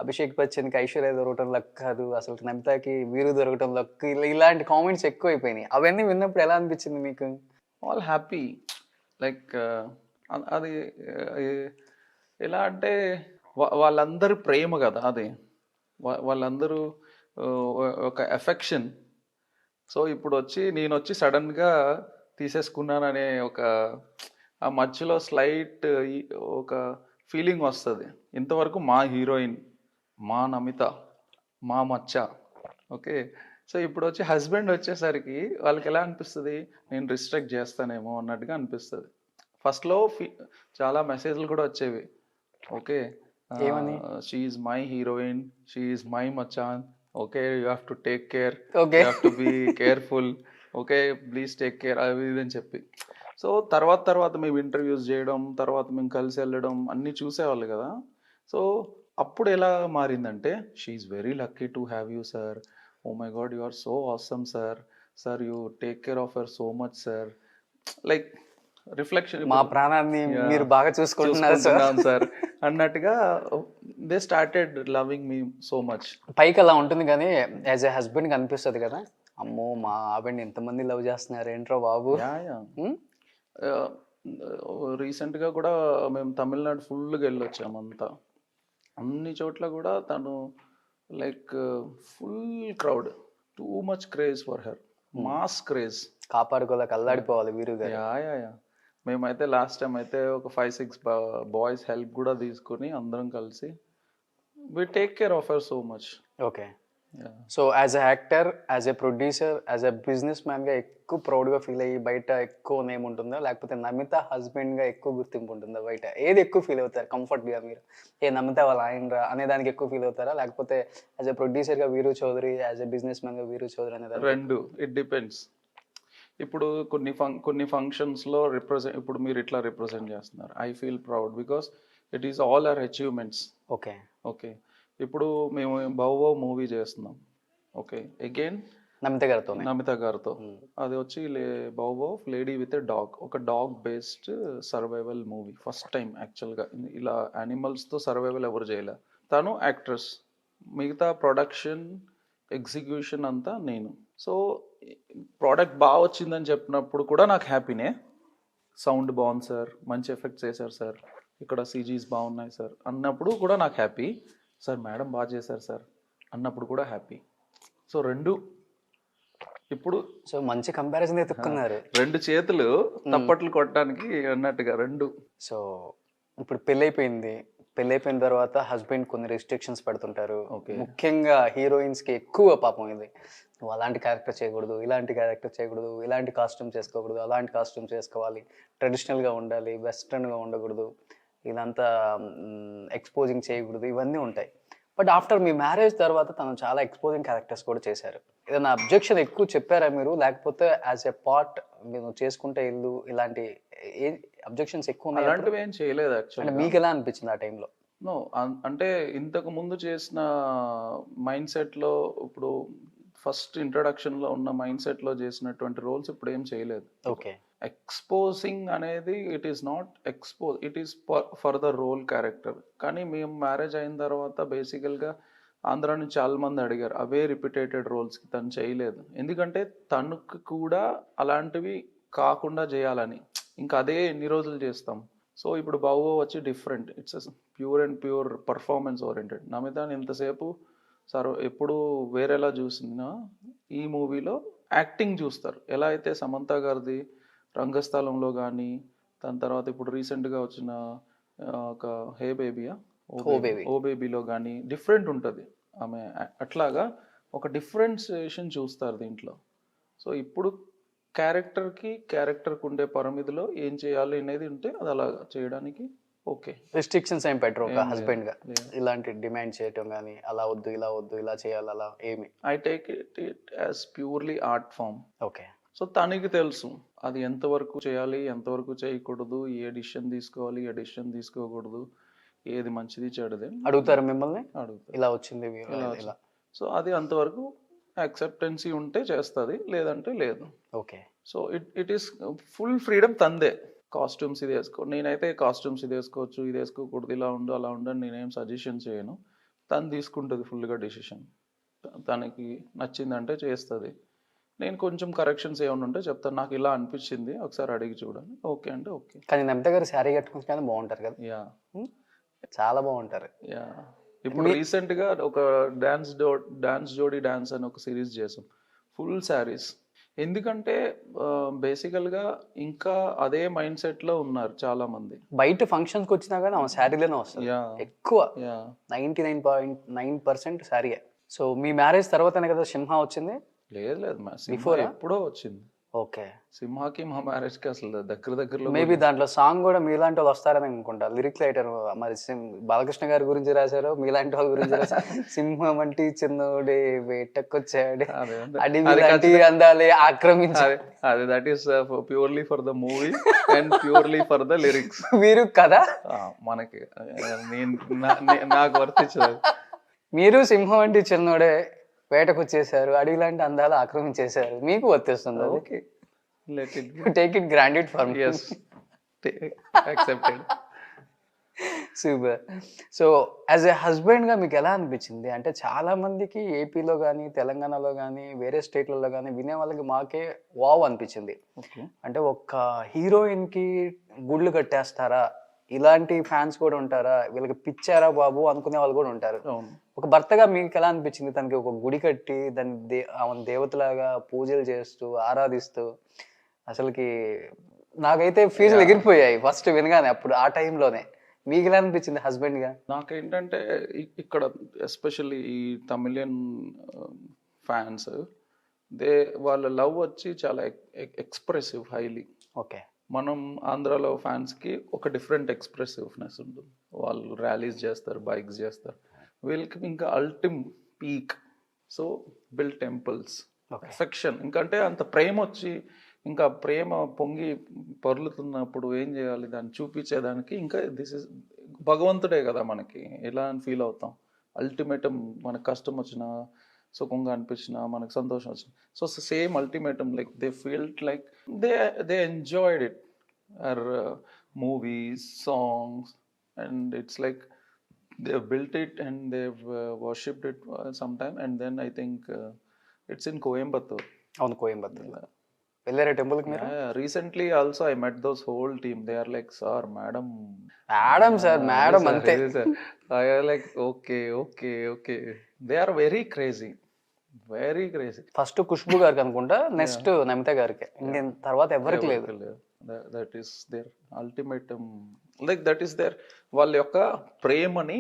అభిషేక్ బచ్చన్కి ఐశ్వర్య దొరకటం లక్ కాదు, అసలు నమితకి వీరు దొరకటం లక్, ఇలాంటి కామెంట్స్ ఎక్కువ అయిపోయినాయి. అవన్నీ విన్నప్పుడు ఎలా అనిపించింది మీకు? All happy. లైక్ అది ఎలా అంటే వాళ్ళందరూ ప్రేమ కదా, అది వాళ్ళందరూ ఒక ఎఫెక్షన్. సో ఇప్పుడు నేను వచ్చి సడన్గా తీసేసుకున్నాననే ఒక ఆ మధ్యలో స్లైట్ ఒక ఫీలింగ్ వస్తుంది. ఇంతవరకు మా హీరోయిన్, మా నమిత, మా మచ్చ, ఓకే. సో ఇప్పుడు వచ్చి హస్బెండ్ వచ్చేసరికి వాళ్ళకి ఎలా అనిపిస్తుంది, నేను రిస్ట్రిక్ట్ చేస్తానేమో అన్నట్టుగా అనిపిస్తుంది. ఫస్ట్లో చాలా మెసేజ్లు కూడా వచ్చేవి, okay, she is my heroine, she is my machan, okay, you have to take care, you have to be careful, okay, please take care, అవి ఇది అని చెప్పి. సో తర్వాత మేము ఇంటర్వ్యూస్ చేయడం, తర్వాత మేము కలిసి వెళ్ళడం అన్నీ చూసేవాళ్ళు కదా. సో అప్పుడు ఎలా మారిందంటే, she is very lucky to have you sir, oh my god you are so awesome sir you take care of her so much sir. Like reflection, మా ప్రాణాన్ని మీరు బాగా చూసుకుంటున్నారు సార్ అన్నట్టుగా they started loving me so much. పైకి అలా ఉంటుంది కానీ యాజ్ ఎ హస్బెండ్కి అనిపిస్తుంది కదా, అమ్మో మా ఆవిడని ఎంతమంది లవ్ చేస్తున్నారు ఏంట్రో బాబు. రీసెంట్గా కూడా మేము తమిళనాడు ఫుల్గా వెళ్ళొచ్చాము. అంతా అన్ని చోట్ల కూడా తను like full crowd, too much craze for her, mass craze. కాపాడుకోలేక అల్లాడిపోవాలి వీరు గారు. యా మేమైతే లాస్ట్ టైం అయితే ఒక 5-6 బాయ్స్ హెల్ప్ కూడా తీసుకుని అందరం కలిసి we take care of her so much. Okay. So as a actor, as a producer, as a business మ్యాన్గా ఎక్కువ ప్రౌడ్గా ఫీల్ అయ్యి బయట ఎక్కువ నేమ్ ఉంటుందా, లేకపోతే నమిత హస్బెండ్గా ఎక్కువ గుర్తింపు ఉంటుందా బయట? ఏది ఎక్కువ ఫీల్ అవుతారు కంఫర్ట్గా మీరు? నమిత వాళ్ళ ఆయన అనే దానికి ఎక్కువ ఫీల్ అవుతారా, లేకపోతే యాజ్ ఎ ప్రొడ్యూసర్గా వీరు చౌదరి, యాజ్ ఎ బిజినెస్ మ్యాన్గా వీరు చౌదరి అనేది? రెండు, ఇట్ డిపెండ్స్. ఇప్పుడు కొన్ని ఫంక్షన్స్లో ఇప్పుడు మీరు ఇట్లా రిప్రజెంట్ చేస్తున్నారు, I feel proud because it is all our achievements. Okay. ఇప్పుడు మేము బౌవో మూవీ చేస్తున్నాం, ఓకే, అగైన్ నమిత గారితో. అది వచ్చి బౌవో లేడీ విత్ ఎ డాగ్, ఒక dog based survival movie. First time యాక్చువల్గా ఇలా యానిమల్స్తో సర్వైవల్ ఎవరు చేయలే. తను యాక్ట్రెస్, మిగతా ప్రొడక్షన్ ఎగ్జిక్యూషన్ అంతా నేను. సో ప్రోడక్ట్ బాగా వచ్చిందని చెప్పినప్పుడు కూడా నాకు హ్యాపీనే. సౌండ్ బాగుంది సార్, మంచి ఎఫెక్ట్స్ వేశారు సార్, ఇక్కడ సీజీస్ బాగున్నాయి సార్ అన్నప్పుడు కూడా నాకు హ్యాపీ. సార్ మేడం బాగా చేశారు సార్ అన్నప్పుడు కూడా హ్యాపీ. సో రెండు ఇప్పుడు సో మంచి కంపారిజన్ ఎత్తుక్కున్నారు. 2 చేతులు తప్పట్లు కొట్టడానికి అన్నట్టుగా రెండు. సో ఇప్పుడు పెళ్ళి అయిపోయింది, పెళ్ళైపోయిన తర్వాత హస్బెండ్ కొన్ని రెస్ట్రిక్షన్స్ పెడుతుంటారు. Okay. ముఖ్యంగా హీరోయిన్స్ కి ఎక్కువ పాపం ఇది. నువ్వు అలాంటి క్యారెక్టర్ చేయకూడదు, ఇలాంటి క్యారెక్టర్ చేయకూడదు, ఇలాంటి కాస్ట్యూమ్స్ వేసుకోకూడదు, అలాంటి కాస్ట్యూమ్స్ వేసుకోవాలి, ట్రెడిషనల్ గా ఉండాలి, వెస్ట్రన్ గా ఉండకూడదు, ఇదంతా ఎక్స్పోజింగ్ చేయకూడదు, ఇవన్నీ ఉంటాయి. బట్ ఆఫ్టర్ మీ మ్యారేజ్ తర్వాత తను చాలా ఎక్స్పోజింగ్ క్యారెక్టర్స్ కూడా చేశారు. ఏదైనా అబ్జెక్షన్ ఎక్కువ చెప్పారా మీరు, లేకపోతే యాజ్ ఎ పార్ట్ మీరు చేసుకుంటే ఇల్లు ఇలాంటి అబ్జెక్షన్స్ ఎక్కువ ఉన్నాయా? అలాంటివి ఏం చేయలేదు అంటే యాక్చువల్గా. మీకు ఎలా అనిపించింది ఆ టైంలో? నో, అంటే ఇంతకు ముందు చేసిన మైండ్ సెట్లో, ఇప్పుడు ఫస్ట్ ఇంట్రడక్షన్లో ఉన్న మైండ్ సెట్లో చేసినటువంటి రోల్స్ ఇప్పుడు ఏం చేయలేదు. ఓకే. ఎక్స్పోజింగ్ అనేది it is not it is for the role character. కానీ మేము మ్యారేజ్ అయిన తర్వాత బేసికల్గా ఆంధ్ర నుంచి చాలా మంది అడిగారు అవే రిపీటెడ్ రోల్స్కి తను చేయలేదు, ఎందుకంటే తనకు కూడా అలాంటివి కాకుండా చేయాలని. ఇంకా అదే ఎన్ని రోజులు చేస్తాం. సో ఇప్పుడు బాబు వచ్చి different, it's pure and pure performance oriented. నా మీద ఎంతసేపు ఎప్పుడు వేరేలా చూసినా ఈ మూవీలో యాక్టింగ్ చూస్తారు. ఎలా అయితే సమంత గారిది రంగస్థలంలో కానీ, దాని తర్వాత ఇప్పుడు రీసెంట్గా వచ్చిన ఒక హే బేబీయా ఓ బేబీలో కానీ డిఫరెంట్ ఉంటుంది ఆమె. అట్లాగా ఒక డిఫరెన్సియేషన్ చూస్తారు దీంట్లో. సో ఇప్పుడు క్యారెక్టర్కి ఉండే పరిమితిలో ఏం చేయాలి అనేది ఉంటే అది అలా చేయడానికి ఓకే. రెస్ట్రిక్షన్స్ ఏం పెట్టరు ఒక ఏం లేదు. హస్బెండ్ గా లేదు. ఇలాంటి డిమాండ్ చేయటం కానీ, అలా వద్దు ఇలా వద్దు ఇలా చేయాలి అలా ఏమి? I take it as purely art form. Okay. So తనకి తెలుసు అది ఎంతవరకు చేయాలి, ఎంతవరకు చేయకూడదు, ఏ డిసిషన్ తీసుకోవాలి, ఏ డిసిషన్ తీసుకోకూడదు, ఏది మంచిది చెడుది అడుగుతారు మిమ్మల్ని, అడుగుతారు. ఇలా వచ్చింది ఇలా ఇలా. సో అది అంతవరకు యాక్సెప్టెన్సీ ఉంటే చేస్తుంది, లేదంటే లేదు. Okay. So it is full freedom తందే. కాస్ట్యూమ్స్ ఇది వేసుకో, నేనైతే కాస్ట్యూమ్స్ ఇది వేసుకోవచ్చు, ఇది వేసుకోకూడదు, ఇలా ఉండు అలా ఉండు అని నేనేం సజెషన్ చేయను. తను తీసుకుంటుంది ఫుల్గా డెసిషన్. తనకి నచ్చిందంటే చేస్తుంది. నేను కొంచెం కరెక్షన్స్ ఏమైనా ఉంటే చెప్తాను, నాకు ఇలా అనిపించింది ఒకసారి అడిగి చూడండి, ఓకే అంటే ఓకే. కానీ నమిత గారు శారీ కట్టుకుని కానీ బాగుంటారు కదా, యా చాలా బాగుంటారు. యా. ఇప్పుడు రీసెంట్గా ఒక డాన్స్ జోడీ డాన్స్ అని ఒక సిరీస్ చేసాం, ఫుల్ శారీస్. ఎందుకంటే బేసికల్గా ఇంకా అదే మైండ్ సెట్లో ఉన్నారు చాలా మంది. బయట ఫంక్షన్స్కి వచ్చినా కానీ ఆమె శారీలోనే వస్తుంది యా ఎక్కువ, యా. 99.9% శారీయే. సో మీ మ్యారేజ్ తర్వాతనే కదా సింహ వచ్చింది? లేదు సింహ Before ఎప్పుడో వచ్చింది. ఓకే. సింహాకి మా మ్యారేజ్కి అసలు దగ్గరలో మేబీ దాంట్లో సాంగ్ కూడా మీలాంటి వాళ్ళు వస్తారని అనుకుంటా. లిరిక్ రైటర్ మరి బాలకృష్ణ గారి గురించి రాశారు, మీలాంటి వాళ్ళ గురించి రాశారు. సింహం అంటే చిన్నోడే వేటకొచ్చాడే, అడివి అందాలే ఆక్రమించారు. అది that is purely for the movie and purely for the lyrics. మీరు కదా మనకి నాకు వర్తించదు. మీరు సింహం అంటే చిన్నోడే వేటకొచ్చేసారు, అడవి లాంటి అందాలు ఆక్రమించేశారు, మీకు వర్తిస్తుంది. Okay, let it take it granted for me. yes accepted. Super. So as a హస్బెండ్గా మీకు ఎలా అనిపించింది? అంటే చాలా మందికి ఏపీలో కానీ, తెలంగాణలో కానీ, వేరే స్టేట్లలో కానీ వినే వాళ్ళకి మాకే వావ్ అనిపించింది. ఓకే. అంటే ఒక్క హీరోయిన్కి గుళ్ళు కట్టేస్తారా, ఇలాంటి ఫ్యాన్స్ కూడా ఉంటారా, వీళ్ళకి పిచ్చారా బాబు అనుకునే వాళ్ళు కూడా ఉంటారు. అవును. ఒక భర్తగా మీకు ఎలా అనిపించింది తనకి ఒక గుడి కట్టి దాన్ని ఆమె దేవతలాగా పూజలు చేస్తూ ఆరాధిస్తూ? అసలుకి నాకైతే ఫీజులు ఎగిరిపోయాయి ఫస్ట్ వినగానే, అప్పుడు ఆ టైంలోనే. మీకు ఎలా అనిపించింది హస్బెండ్గా? నాకేంటంటే ఇక్కడ ఎస్పెషల్లీ ఈ తమిళియన్ ఫ్యాన్స్, వాళ్ళ లవ్ వచ్చి చాలా ఎక్స్ప్రెసివ్, హైలీ. ఓకే. మనం ఆంధ్రాలో ఫ్యాన్స్కి ఒక డిఫరెంట్ ఎక్స్ప్రెసివ్నెస్ ఉంటుంది. వాళ్ళు ర్యాలీస్ చేస్తారు, బైక్స్ చేస్తారు. వీళ్ళకి ఇంకా peak. So build temples, affection, ఇంకంటే అంత ప్రేమ వచ్చి, ఇంకా ప్రేమ పొంగి పొర్లుతున్నప్పుడు ఏం చేయాలి దాన్ని చూపించేదానికి. ఇంకా దిస్ ఇస్ భగవంతుడే కదా మనకి, ఎలా అని ఫీల్ అవుతాం. అల్టిమేటం మనకు కష్టం వచ్చినా, సుఖంగా అనిపించినా, మనకు సంతోషం వచ్చినా, so same ultimatum like they ఫీల్ట్ like they enjoyed it or movies, songs, and it's like they've built it and they've worshipped it sometime, and then I think it's in Coimbatore. అవును, కోయంబత్తూర్ వెళ్ళారా టెంపుల్కి మీరు? Recently also I met those whole team. They are like, sir, madam sir madam అంతే. I are like, okay. They are very crazy. First Khushbu గారికి అనుకుంటా, నెక్స్ట్ నమిత గారికి, ఇంక తర్వాత ఎవరికి లేదు. That is their ultimate like that is their వాళ్ళ యొక్క ప్రేమని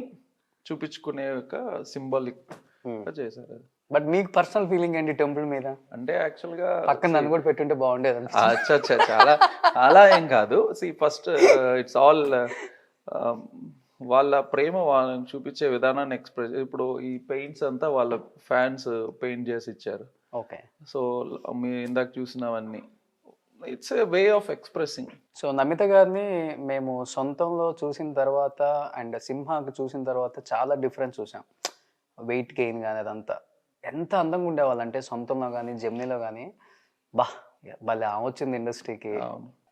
చూపించుకునే యొక్క సింబాలిక్ చేశారు అది. బట్ మీకు పర్సనల్ ఫీలింగ్ ఏంటి టెంపుల్ మీద? అంటే యాక్చువల్గా పక్కన నన్ను కూడా పెట్టుంటే బాగుండేది అనిపిస్తుంది. అచ్చా చాలా అలా ఏం కాదు. ఫస్ట్ ఇట్స్ ఆల్ వాళ్ళ ప్రేమ వాళ్ళని చూపించే విధానాన్ని ఎక్స్ప్రెస్. ఇప్పుడు ఈ పెయింట్స్ అంతా వాళ్ళ ఫ్యాన్స్ పెయింట్ చేసి ఇచ్చారు. ఓకే. సో మీ ఇందాక చూసినవన్నీ it's a way of expressing. So Namitha గారిని మేము సొంతంలో చూసిన తర్వాత అండ్ సింహాకి చూసిన తర్వాత చాలా డిఫరెన్స్ చూసాం. వెయిట్ గెయిన్ కానీ అదంతా ఎంత అందంగా ఉండేవాళ్ళు అంటే సొంతంలో కానీ జెమినీలో కానీ భలే ఆమె వచ్చింది ఇండస్ట్రీకి.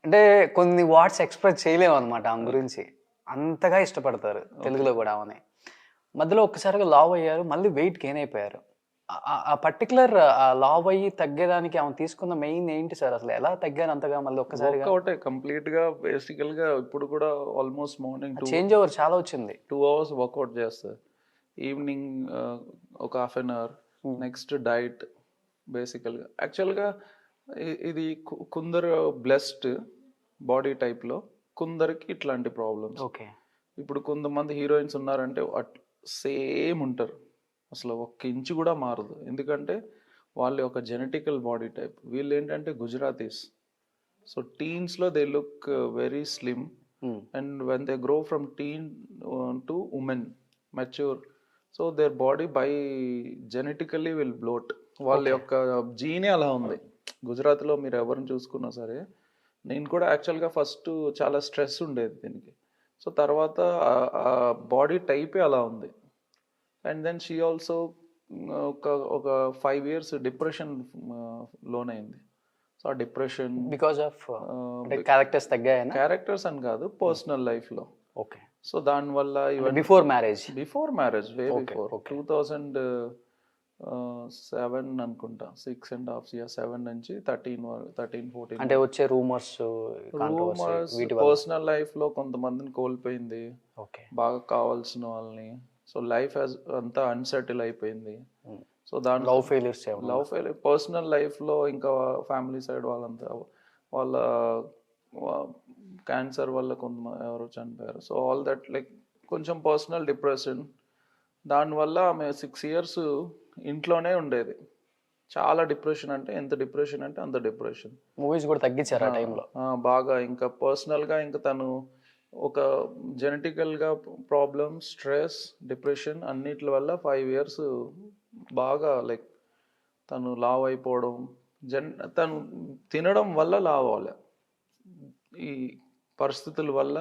అంటే కొన్ని వర్డ్స్ ఎక్స్ప్రెస్ చేయలేము అనమాట ఆమె గురించి, అంతగా ఇష్టపడతారు తెలుగులో కూడా ఆమెని. మధ్యలో ఒక్కసారిగా లావ్ అయ్యారు, మళ్ళీ వెయిట్ గెయిన్ అయిపోయారు. ఆ పర్టికులర్ లావ్ అయ్యి తగ్గేదానికి ఆమె తీసుకున్న మెయిన్ ఏంటి సార్? అసలు ఎలా తగ్గారు అంతగా మళ్ళీ ఒక్కసారిగా? వర్కౌట్ కంప్లీట్ గా బేసికల్ గా ఇప్పుడు కూడా ఆల్మోస్ట్ మార్నింగ్ చేంజ్ ఓవర్ చాలా వచ్చింది. 2 hours వర్కౌట్ చేస్తారు, ఈవినింగ్ ఒక half an hour, next diet. బేసికల్గా యాక్చువల్గా ఇది కొందరు బ్లెస్డ్ బాడీ టైప్లో, కొందరికి ఇట్లాంటి ప్రాబ్లమ్స్. ఓకే. ఇప్పుడు కొంతమంది హీరోయిన్స్ ఉన్నారంటే సేమ్ ఉంటారు, అసలు 1 ఇంచు కూడా మారదు. ఎందుకంటే వాళ్ళ యొక్క జెనెటికల్ బాడీ టైప్. వీళ్ళు ఏంటంటే గుజరాతీస్. సో టీన్స్లో they look very slim, and when they grow from teen to women mature, so their body by genetically will bloat. వాళ్ళ యొక్క జీనే అలా ఉంది. గుజరాత్లో మీరు ఎవరిని చూసుకున్నా సరే, నేను కూడా యాక్చువల్గా ఫస్ట్ చాలా స్ట్రెస్ ఉండేది దీనికి. సో తర్వాత బాడీ టైపే అలా ఉంది. అండ్ దెన్ షీ ఆల్సో ఒక 5 years డిప్రెషన్ లోనైంది. సో ఆ డిప్రెషన్ బికాస్ ఆఫ్ క్యారెక్టర్స్ తగ్గాయనా? క్యారెక్టర్స్ అని కాదు, పర్సనల్ లైఫ్లో. ఓకే. సో దానివల్ల బిఫోర్ మ్యారేజ్ వే బిఫోర్ 2007 అనుకుంటా, 6.5 years, 7 నుంచి 13-14 అంటే వచ్చే రూమర్స్ పర్సనల్ లైఫ్ లో కొంతమందిని కోల్పోయింది, ఓకే, బాగా కావాల్సిన వాళ్ళని. సో లైఫ్ అంతా అన్సెటిల్ అయిపోయింది. సో దాని లవ్ ఫెయిల్యూర్ పర్సనల్ లైఫ్ లో ఇంకా ఫ్యామిలీ సైడ్ వాళ్ళంతా వాళ్ళ క్యాన్సర్ వల్ల కొంతమంది ఎవరు చనిపోయారు. సో ఆల్ దట్ లైక్ కొంచెం పర్సనల్ డిప్రెషన్. దానివల్ల ఆమె 6 years ఇంట్లోనే ఉండేది. చాలా డిప్రెషన్, అంటే ఎంత డిప్రెషన్ అంటే అంత డిప్రెషన్. మూవీస్ కూడా తగ్గించారు ఆ టైంలో బాగా. ఇంకా పర్సనల్గా ఇంకా తను ఒక జెనెటికల్గా ప్రాబ్లమ్, స్ట్రెస్, డిప్రెషన్ అన్నిటి వల్ల 5 years బాగా లైక్ తను లావ్ అయిపోవడం, తను తినడం వల్ల లావ్ అవ్వాలి. ఈ పరిస్థితుల వల్ల,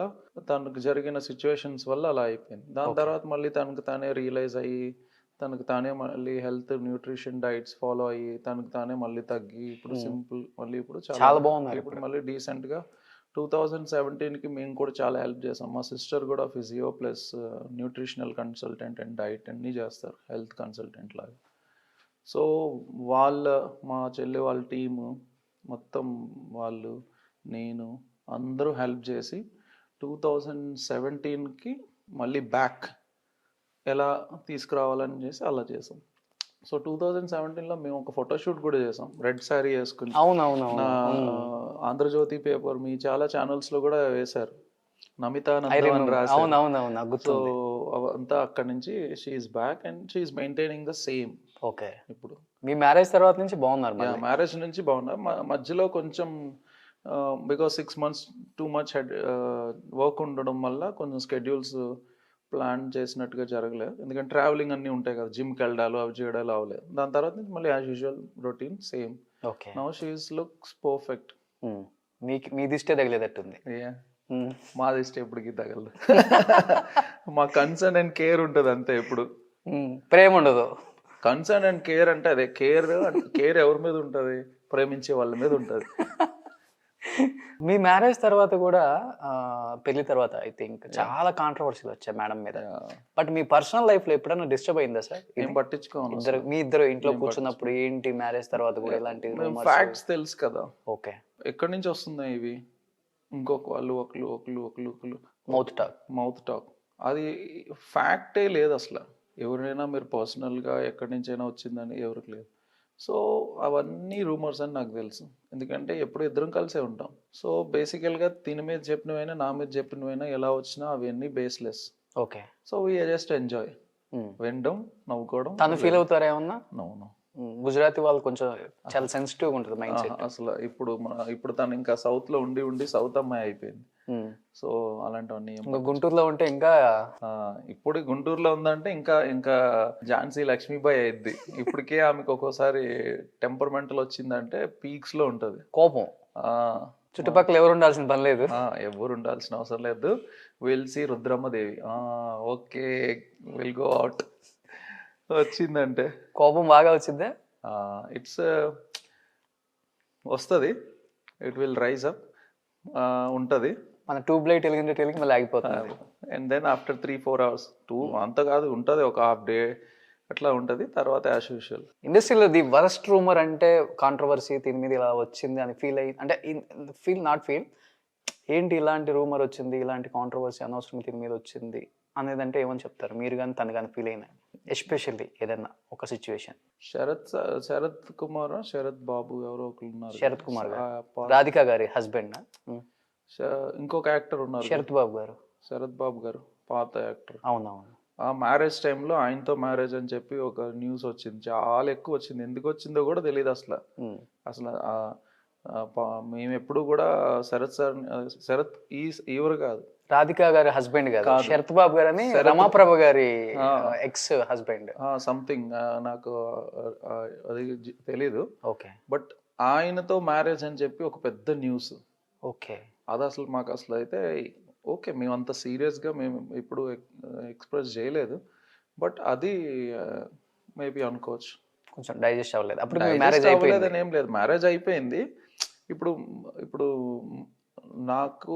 తనకు జరిగిన సిచ్యువేషన్స్ వల్ల అలా అయిపోయింది. దాని తర్వాత మళ్ళీ తనకు తానే రియలైజ్ అయ్యి, తనకు తానే మళ్ళీ హెల్త్ న్యూట్రిషన్ డైట్స్ ఫాలో అయ్యి, తనకు తానే మళ్ళీ తగ్గి ఇప్పుడు సింపుల్, మళ్ళీ ఇప్పుడు చాలా బాగున్నారు. ఇప్పుడు మళ్ళీ డీసెంట్గా 2017కి మేము కూడా చాలా హెల్ప్ చేసాం. మా సిస్టర్ కూడా physio plus nutritional consultant and diet అన్నీ చేస్తారు, హెల్త్ కన్సల్టెంట్ లాగా. సో మా చెల్లి వాళ్ళ టీము మొత్తం, వాళ్ళు, నేను అందరూ హెల్ప్ చేసి 2017కి మళ్ళీ బ్యాక్ ఎలా తీసుకురావాలని చేసి అలా చేసాం. సో 2017లో మేము ఒక ఫోటోషూట్ కూడా చేసాం, రెడ్ శారీ వేసుకుని. ఆంధ్రజ్యోతి పేపర్, మీ చాలా ఛానల్స్ లో కూడా వేశారు, నమిత నందన్ రాశారు. సో అంతా అక్కడి నుంచి she's back and she's maintaining the same. Okay. ఇప్పుడు మీ మ్యారేజ్ తర్వాత నుంచి బాగున్నారు? మ్యారేజ్ నుంచి బాగున్నారు. మధ్యలో కొంచెం because 6 months too much work ఉండడం వల్ల కొంచెం స్కెడ్యూల్స్ ప్లాన్ చేసినట్టుగా జరగలేదు. ఎందుకంటే ట్రావెలింగ్ అన్నీ ఉంటాయి కదా, జిమ్కి వెళ్ళడాలు అవి చేయడాలు అవ్వలేదు. దాని తర్వాత నుంచి మళ్ళీ as usual routine same. Okay. Now she looks perfect. మీ దిష్టే తగిలేదట్టుంది. మా దిష్టి ఎప్పటికీ తగలదు. మా కన్సర్న్ అండ్ కేర్ ఉంటుంది అంతే. ఎప్పుడు ప్రేమ ఉండదు. కన్సర్న్ అండ్ కేర్ అంటే అదే. కేర్ ఎవరి మీద ఉంటుంది? ప్రేమించే వాళ్ళ మీద ఉంటుంది. మీ మ్యారేజ్ తర్వాత కూడా, పెళ్లి తర్వాత ఐ థింక్ చాలా కాంట్రవర్సీలు వచ్చాయి మేడం మీద. బట్ మీ పర్సనల్ లైఫ్ లో ఎప్పుడైనా డిస్టర్బ్ అయిందా సార్? ఏం పట్టించుకోను. మీ ఇద్దరు ఇంట్లో కూర్చున్నప్పుడు ఏంటి మ్యారేజ్ తర్వాత కూడా ఇలాంటి ఫ్యాక్ట్స్ తెలుసు కదా. ఓకే. ఎక్కడి నుంచి వస్తున్నాయి ఇవి? ఇంకొక వాళ్ళు ఒకళ్ళు మౌత్ టాక్. అది ఫ్యాక్టే లేదు అసలు. ఎవరైనా మీరు పర్సనల్గా ఎక్కడి నుంచి అయినా వచ్చిందని ఎవరికి లేదు. సో అవన్నీ రూమర్స్ అని నాకు తెలుసు, ఎందుకంటే ఎప్పుడు ఇద్దరం కలిసే ఉంటాం. సో బేసికల్గా తిని మీద చెప్పినవైనా నా మీద చెప్పినవైనా ఎలా వచ్చినా అవన్నీ baseless. Okay. So we just enjoy, వినడం, నవ్వుకోవడం. తను ఫీల్ అవుతారా ఏమన్నా? నవ్వు గుజరాతీ వాళ్ళు కొంచెం చాలా సెన్సిటివ్ ఉంటుంది మైండ్ సెట్. అసలు ఇప్పుడు తను ఇంకా సౌత్ లో ఉండి ఉండి సౌత్ అమ్మాయి అయిపోయింది. సో అలాంటివన్నీ గుంటూరులో ఉంటే ఇంకా ఇప్పుడు గుంటూరులో ఉందంటే ఇంకా ఇంకా ఝాన్సీ లక్ష్మీబాయి అయింది. ఇప్పటికే ఆమెకు ఒక్కోసారి టెంపర్మెంటల్ వచ్చిందంటే పీక్స్ లో ఉంటది కోపం. చుట్టుపక్కల ఎవరు ఉండాల్సిన పని లేదు, ఎవరు ఉండాల్సిన అవసరం లేదు. Will see Rudrammadevi, okay will go out వచ్చిందంటే కోపం బాగా వచ్చిందే. ఇట్స్ వస్తుంది, ఇట్ విల్ రైజ్ అప్ ఉంటుంది. మన ట్యూబ్ లైట్ వెలిగి మళ్ళీ ఆగిపోతుంది. అండ్ దెన్ ఆఫ్టర్ 3-4 hours అంత కాదు ఉంటుంది, ఒక హాఫ్ డే అట్లా ఉంటుంది. తర్వాత యాజ్ యూజువల్. ఇండస్ట్రీలో ది వరస్ట్ రూమర్ అంటే కాంట్రవర్సీ దీని మీద ఇలా వచ్చింది అని ఫీల్ అయ్యి, అంటే ఫీల్ ఏంటి ఇలాంటి రూమర్ వచ్చింది, ఇలాంటి కాంట్రవర్సీ అనవసరం దీని మీద వచ్చింది అనేది అంటే ఏమని చెప్తారు మీరు కానీ తను కానీ ఫీల్ అయినా, ఎస్పెషల్లీ ఏదైనా ఒక సిచ్యువేషన్? శరత్ కుమార్, శరత్ బాబు ఎవరో ఒకరు ఉన్నారు. శరత్ కుమార్ గారు రాధిక గారి హస్బెండ్. ఇంకొక యాక్టర్ ఉన్నారు శరత్ బాబు గారు. శరత్ బాబు గారు పాత యాక్టర్. అవునవును. ఆ మ్యారేజ్ టైంలో ఆయనతో మ్యారేజ్ అని చెప్పి ఒక న్యూస్ వచ్చింది, చాలా ఎక్కువ వచ్చింది. ఎందుకు వచ్చిందో కూడా తెలియదు అసలు. మేము ఎప్పుడు కూడా శరత్ ఈవరు కాదు, రాధిక గారి హస్బెండ్ గారు శరత్ బాబు గారు అని రమాప్రభ గారి ఎక్స్ హస్బెండ్ సంథింగ్, నాకు అది తెలీదు. ఓకే. బట్ ఆయనతో మ్యారేజ్ అని చెప్పి ఒక పెద్ద న్యూస్. ఓకే. అది అసలు మాకు అసలు అయితే ఓకే, మేము అంత సీరియస్గా మేము ఇప్పుడు ఎక్స్ప్రెస్ చేయలేదు. బట్ అది మేబీ అనుకోవచ్చు, కొంచెం డైజెస్ట్ అవ్వలేదు అప్పుడు. మ్యారేజ్ అవ్వలేదని ఏం లేదు, మ్యారేజ్ అయిపోయింది. ఇప్పుడు నాకు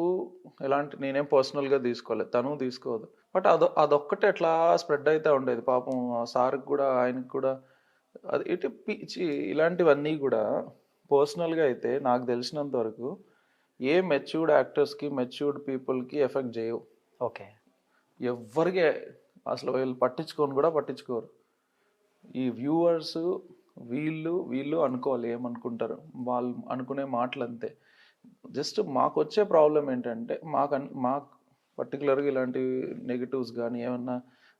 ఎలాంటి నేనేం పర్సనల్గా తీసుకోలేదు, తను తీసుకోదు. బట్ అదొక్కటే ఎట్లా స్ప్రెడ్ అయితే ఉండేది పాపం. సార్కి కూడా ఆయనకి కూడా అది ఇటు పిచ్చి. ఇలాంటివన్నీ కూడా పర్సనల్గా అయితే నాకు తెలిసినంత వరకు ఏ మెచ్యూర్డ్ యాక్టర్స్కి, మెచ్యూర్డ్ పీపుల్కి ఎఫెక్ట్ చేయవు. ఓకే. ఎవ్వరికి అసలు వీళ్ళు పట్టించుకోరు. ఈ వ్యూవర్స్ వీళ్ళు అనుకోవాలి ఏమనుకుంటారు, వాళ్ళు అనుకునే మాటలు అంతే. జస్ట్ మాకు వచ్చే ప్రాబ్లం ఏంటంటే మాకు పర్టికులర్గా ఇలాంటి నెగిటివ్స్ కానీ ఏమన్నా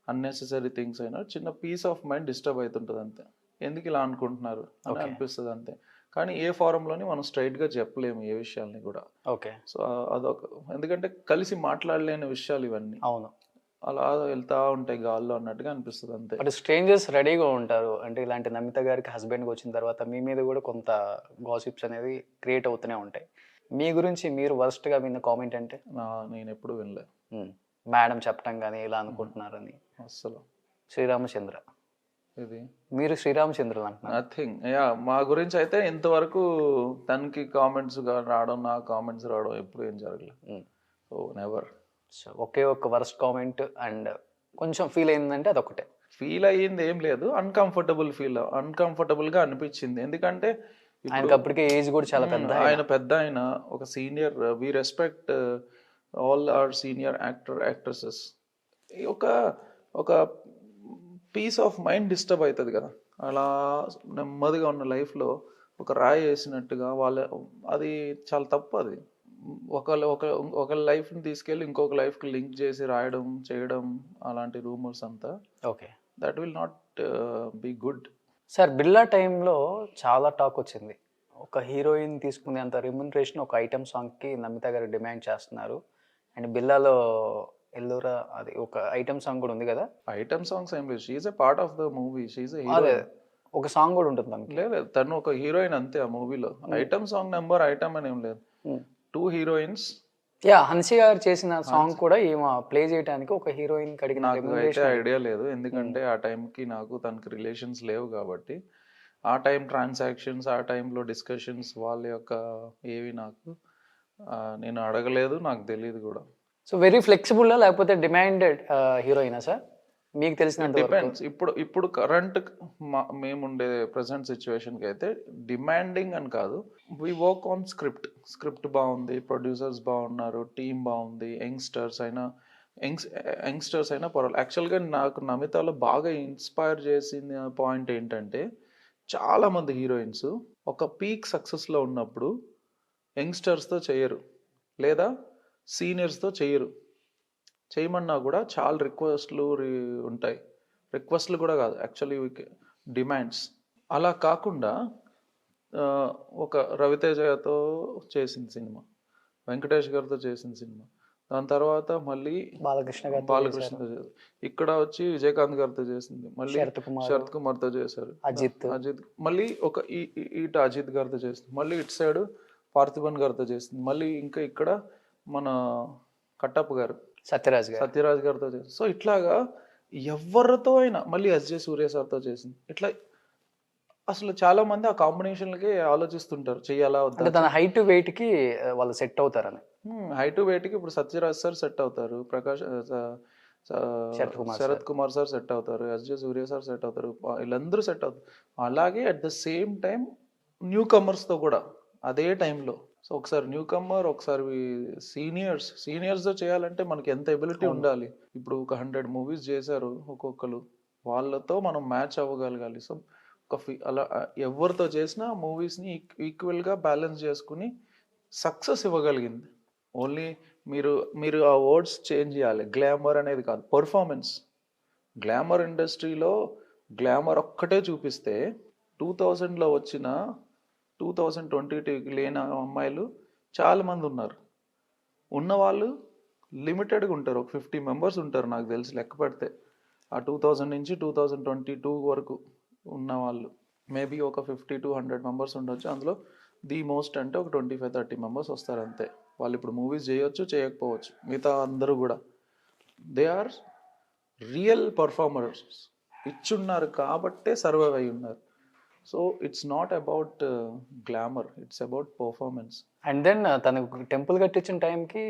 అన్నెసెసరీ థింగ్స్ అయినా చిన్న పీస్ ఆఫ్ మైండ్ డిస్టర్బ్ అవుతుంటుంది అంతే. ఎందుకు ఇలా అనుకుంటున్నారు అని అనిపిస్తుంది అంతే. కానీ ఏ ఫారంలోని మనం స్ట్రైట్గా చెప్పలేము ఏ విషయాల్ని కూడా. ఓకే. సో అదొక, ఎందుకంటే కలిసి మాట్లాడలేని విషయాలు ఇవన్నీ. అవును. అలా వెళ్తా ఉంటాయి గాల్లో అన్నట్టుగా అనిపిస్తుంది అంతే. బట్ స్ట్రేంజర్స్ రెడీగా ఉంటారు, అంటే ఇలాంటి నమిత గారికి హస్బెండ్కి వచ్చిన తర్వాత మీ మీద కూడా కొంత గాసిప్స్ అనేది క్రియేట్ అవుతూనే ఉంటాయి. మీ గురించి మీరు వర్స్ట్గా విన్న కామెంట్ అంటే? నేను ఎప్పుడు వినలే మేడం చెప్పడం కానీ ఇలా అనుకుంటున్నారని. అస్సలు. శ్రీరామచంద్ర, ఇది మీరు శ్రీరామచంద్రులు అంటున్నారు. నథింగ్. మా గురించి అయితే ఇంతవరకు తనకి కామెంట్స్ రావడం, నా కామెంట్స్ రావడం ఎప్పుడు ఏం జరగలేదు. So never. సో ఒకే ఒక వర్స్ట్ కామెంట్ అండ్ కొంచెం ఫీల్ అయిందంటే అదొకటే. ఫీల్ అయ్యింది ఏం లేదు, అన్కంఫర్టబుల్గా అనిపించింది. ఎందుకంటే ఆయనకి అప్పటికే ఏజ్ కూడా చాలా పెద్ద, ఆయన పెద్ద, ఆయన ఒక senior. We respect all our senior actresses. ఒక పీస్ ఆఫ్ మైండ్ డిస్టర్బ్ అవుతుంది కదా, అలా నెమ్మదిగా ఉన్న లైఫ్లో ఒక రాయి వేసినట్టుగా అది చాలా తప్పు. అది ఒక లైఫ్ని తీసుకెళ్ళి ఇంకొక లైఫ్కి లింక్ చేసి రాయడం చేయడం, అలాంటి రూమర్స్ అంతా okay, that will not be good. Sir Birla టైంలో చాలా టాక్ వచ్చింది, ఒక హీరోయిన్ తీసుకునేంత రెమ్యునరేషన్ ఒక ఐటమ్ సాంగ్కి నమిత గారు డిమాండ్ చేస్తున్నారు. అండ్ బిర్లాలో ఎల్లోరా అది ఒక ఐటమ్ సాంగ్ కూడా ఉంది కదా. ఐటమ్ సాంగ్స్ ఏం లేదు, she's a part of the movie. అదే ఒక సాంగ్ కూడా ఉంటుంది తనకి. లేదు, తను ఒక హీరోయిన్ అంతే ఆ మూవీలో. ఐటమ్ సాంగ్ నెంబర్ ఐటమ్ అని ఏం లేదు, 2 హీరోయిన్స్. హన్సీ గారు చేసిన సాంగ్ కూడా ఏమో ప్లే చేయడానికి ఒక హీరోయిన్ కడిగిన. నాకు అయితే ఐడియా లేదు, ఎందుకంటే ఆ టైంకి నాకు తనకి రిలేషన్స్ లేవు కాబట్టి. ఆ టైం ట్రాన్సాక్షన్స్, ఆ టైంలో డిస్కషన్స్ వాళ్ళ యొక్క ఏవి నాకు నేను అడగలేదు, నాకు తెలియదు కూడా. సో వెరీ ఫ్లెక్సిబుల్ లేకపోతే డిమాండెడ్ హీరోయినా సార్ మీకు తెలిసినంత? డిపెండ్స్. ఇప్పుడు కరెంట్ మేముండే ప్రజెంట్ సిచ్యువేషన్కి అయితే డిమాండింగ్ అని కాదు, వీ వర్క్ ఆన్ స్క్రిప్ట్ బాగుంది, ప్రొడ్యూసర్స్ బాగున్నారు, టీమ్ బాగుంది, యంగ్స్టర్స్ అయినా పర్వాలేదు. యాక్చువల్గా నాకు నమితలో బాగా ఇన్స్పైర్ చేసిన పాయింట్ ఏంటంటే, చాలా మంది హీరోయిన్స్ ఒక పీక్ సక్సెస్లో ఉన్నప్పుడు యంగ్స్టర్స్తో చేయరు, లేదా సీనియర్స్తో చేయరు. చేయమన్నా కూడా చాలా రిక్వెస్ట్లు ఉంటాయి. రిక్వెస్ట్లు కూడా కాదు, యాక్చువల్లీ డిమాండ్స్. అలా కాకుండా ఒక రవితేజతో చేసిన సినిమా, వెంకటేష్ గారితో చేసిన సినిమా, దాని తర్వాత మళ్ళీ బాలకృష్ణ ఇక్కడ వచ్చి విజయకాంత్ గారితో చేసింది, మళ్ళీ శరత్ కుమార్తో చేశారు, అజిత్ మళ్ళీ ఒక ఇటు అజిత్ గారితో చేసింది, మళ్ళీ ఇటు సైడ్ పార్థిబన్ గారితో చేసింది, మళ్ళీ ఇంకా ఇక్కడ మన కట్టప్ప గారు సత్యరాజ్ గారితో చేసింది. సో ఇట్లాగా ఎవరితో అయినా, మళ్ళీ ఎస్జే సూర్య సార్తో చేసింది. ఇట్లా అసలు చాలా మంది ఆ కాంబినేషన్లకి ఆలోచిస్తుంటారు, చెయ్యాలా వద్దా. తన హైట్ వెయిట్ కి వాళ్ళు సెట్ అవుతారని. హైట్ వెయిట్ కి ఇప్పుడు సత్యరాజ్ సార్ సెట్ అవుతారు, శరత్ కుమార్ సార్ సెట్ అవుతారు, ఎస్జే సూర్య సార్ సెట్ అవుతారు, వీళ్ళందరూ సెట్ అవుతారు. అలాగే at the same time new కమర్స్తో కూడా అదే టైంలో. సో ఒకసారి న్యూ కమర్, ఒకసారి సీనియర్స్తో చేయాలంటే మనకి ఎంత ఎబిలిటీ ఉండాలి. ఇప్పుడు ఒక 100 మూవీస్ చేశారు ఒక్కొక్కరు, వాళ్ళతో మనం మ్యాచ్ అవ్వగలగాలి. సో అలా ఎవరితో చేసినా మూవీస్ని ఈక్వల్గా బ్యాలెన్స్ చేసుకుని సక్సెస్ ఇవ్వగలిగింది. ఓన్లీ మీరు ఆ వర్డ్స్ చేంజ్ చేయాలి. గ్లామర్ అనేది కాదు, పర్ఫార్మెన్స్. గ్లామర్ ఇండస్ట్రీలో గ్లామర్ ఒక్కటే చూపిస్తే 2000లో వచ్చిన 2022 లేని అమ్మాయిలు చాలామంది ఉన్నారు. ఉన్నవాళ్ళు లిమిటెడ్గా ఉంటారు, ఒక 50 మెంబర్స్ ఉంటారు నాకు తెలిసి లెక్క పెడితే. ఆ 2000 నుంచి 2022 వరకు ఉన్న వాళ్ళు మేబీ ఒక 50 to 100 మెంబర్స్ ఉండొచ్చు. అందులో ది మోస్ట్ అంటే ఒక 25-30 మెంబర్స్ వస్తారు అంతే. వాళ్ళు ఇప్పుడు మూవీస్ చేయొచ్చు, చేయకపోవచ్చు. మిగతా అందరూ కూడా దే ఆర్ రియల్ పర్ఫార్మర్స్. ఇచ్చున్నారు కాబట్టే సర్వైవ్ అయి ఉన్నారు. So it's not about glamour, it's about performance. And then తనకు టెంపుల్ కట్టించిన టైంకి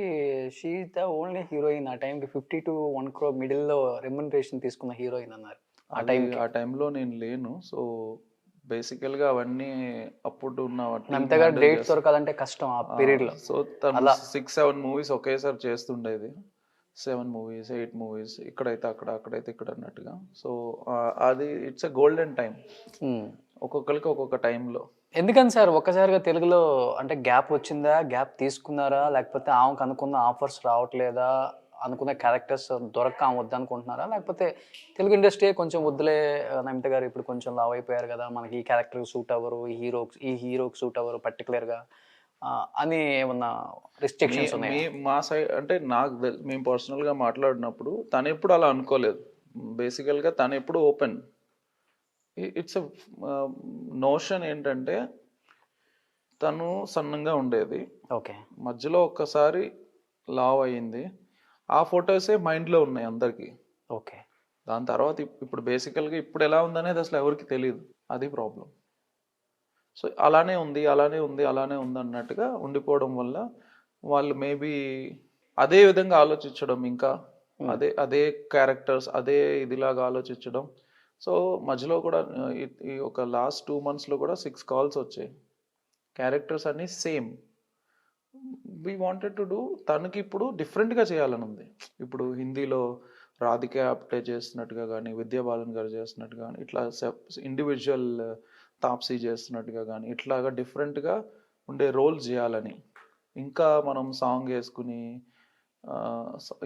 షీ ద ఓన్లీ హీరోయిన్. ఆ టైంకి 50 to 1 crore మిడిల్లో రెమ్యునరేషన్ తీసుకున్న హీరోయిన్ అన్నారు. ఆ టైంలో నేను లేను. సో బేసికల్గా అవన్నీ అప్పుడు ఉన్న అంతగా డేట్ దొరకాలంటే కష్టం ఆ పీరియడ్ లో. సో తను 6-7 మూవీస్ ఒకేసారి చేస్తుండేది, 7 movies 8 movies, ఇక్కడైతే అక్కడ, అక్కడైతే ఇక్కడ అన్నట్టుగా. సో అది ఇట్స్ ఎ గోల్డెన్ టైం, ఒక్కొక్కరికి ఒక్కొక్క టైంలో. ఎందుకని సార్ ఒక్కసారిగా తెలుగులో అంటే గ్యాప్ వచ్చిందా, గ్యాప్ తీసుకున్నారా, లేకపోతే ఆమెకు అనుకున్న ఆఫర్స్ రావట్లేదా, అనుకున్న క్యారెక్టర్స్ దొరక్క ఆమె వద్దనుకుంటున్నారా, లేకపోతే తెలుగు ఇండస్ట్రీ కొంచెం వద్దులే నమిత గారు ఇప్పుడు కొంచెం లావ్ అయిపోయారు కదా, మనకి ఈ క్యారెక్టర్ సూట్ అవ్వరు, ఈ హీరోకి సూట్ అవ్వరు పర్టికులర్గా అని ఏమన్నా రిస్ట్రిక్షన్స్ ఉన్నాయి? మా సైడ్ అంటే మేము పర్సనల్గా మాట్లాడినప్పుడు తను ఎప్పుడు అలా అనుకోలేదు. బేసికల్గా తను ఎప్పుడు ఓపెన్. ఇట్స్ ఎ నోషన్ ఏంటంటే తను సన్నంగా ఉండేది, ఓకే, మధ్యలో ఒక్కసారి లావ్ అయ్యింది. ఆ ఫొటోసే మైండ్లో ఉన్నాయి అందరికీ. ఓకే, దాని తర్వాత ఇప్పుడు బేసికల్గా ఇప్పుడు ఎలా ఉందనేది అసలు ఎవరికి తెలియదు, అది ప్రాబ్లం. సో అలానే ఉంది అన్నట్టుగా ఉండిపోవడం వల్ల వాళ్ళు మేబీ అదే విధంగా ఆలోచించడం, ఇంకా అదే క్యారెక్టర్స్ అదే ఇదిలాగా ఆలోచించడం. సో మధ్యలో కూడా ఈ ఒక లాస్ట్ 2 monthsలో కూడా 6 calls వచ్చాయి. క్యారెక్టర్స్ అన్నీ same. We wanted to do. తనకి ఇప్పుడు డిఫరెంట్గా చేయాలని ఉంది. ఇప్పుడు హిందీలో రాధిక ఆప్టే చేస్తున్నట్టుగా కానీ, విద్యా బాలన్ గారు చేస్తున్నట్టుగా కానీ, ఇట్లా ఇండివిజువల్ తాప్సీ చేస్తున్నట్టుగా కానీ, ఇట్లాగా డిఫరెంట్గా ఉండే రోల్స్ చేయాలని. ఇంకా మనం సాంగ్ వేసుకుని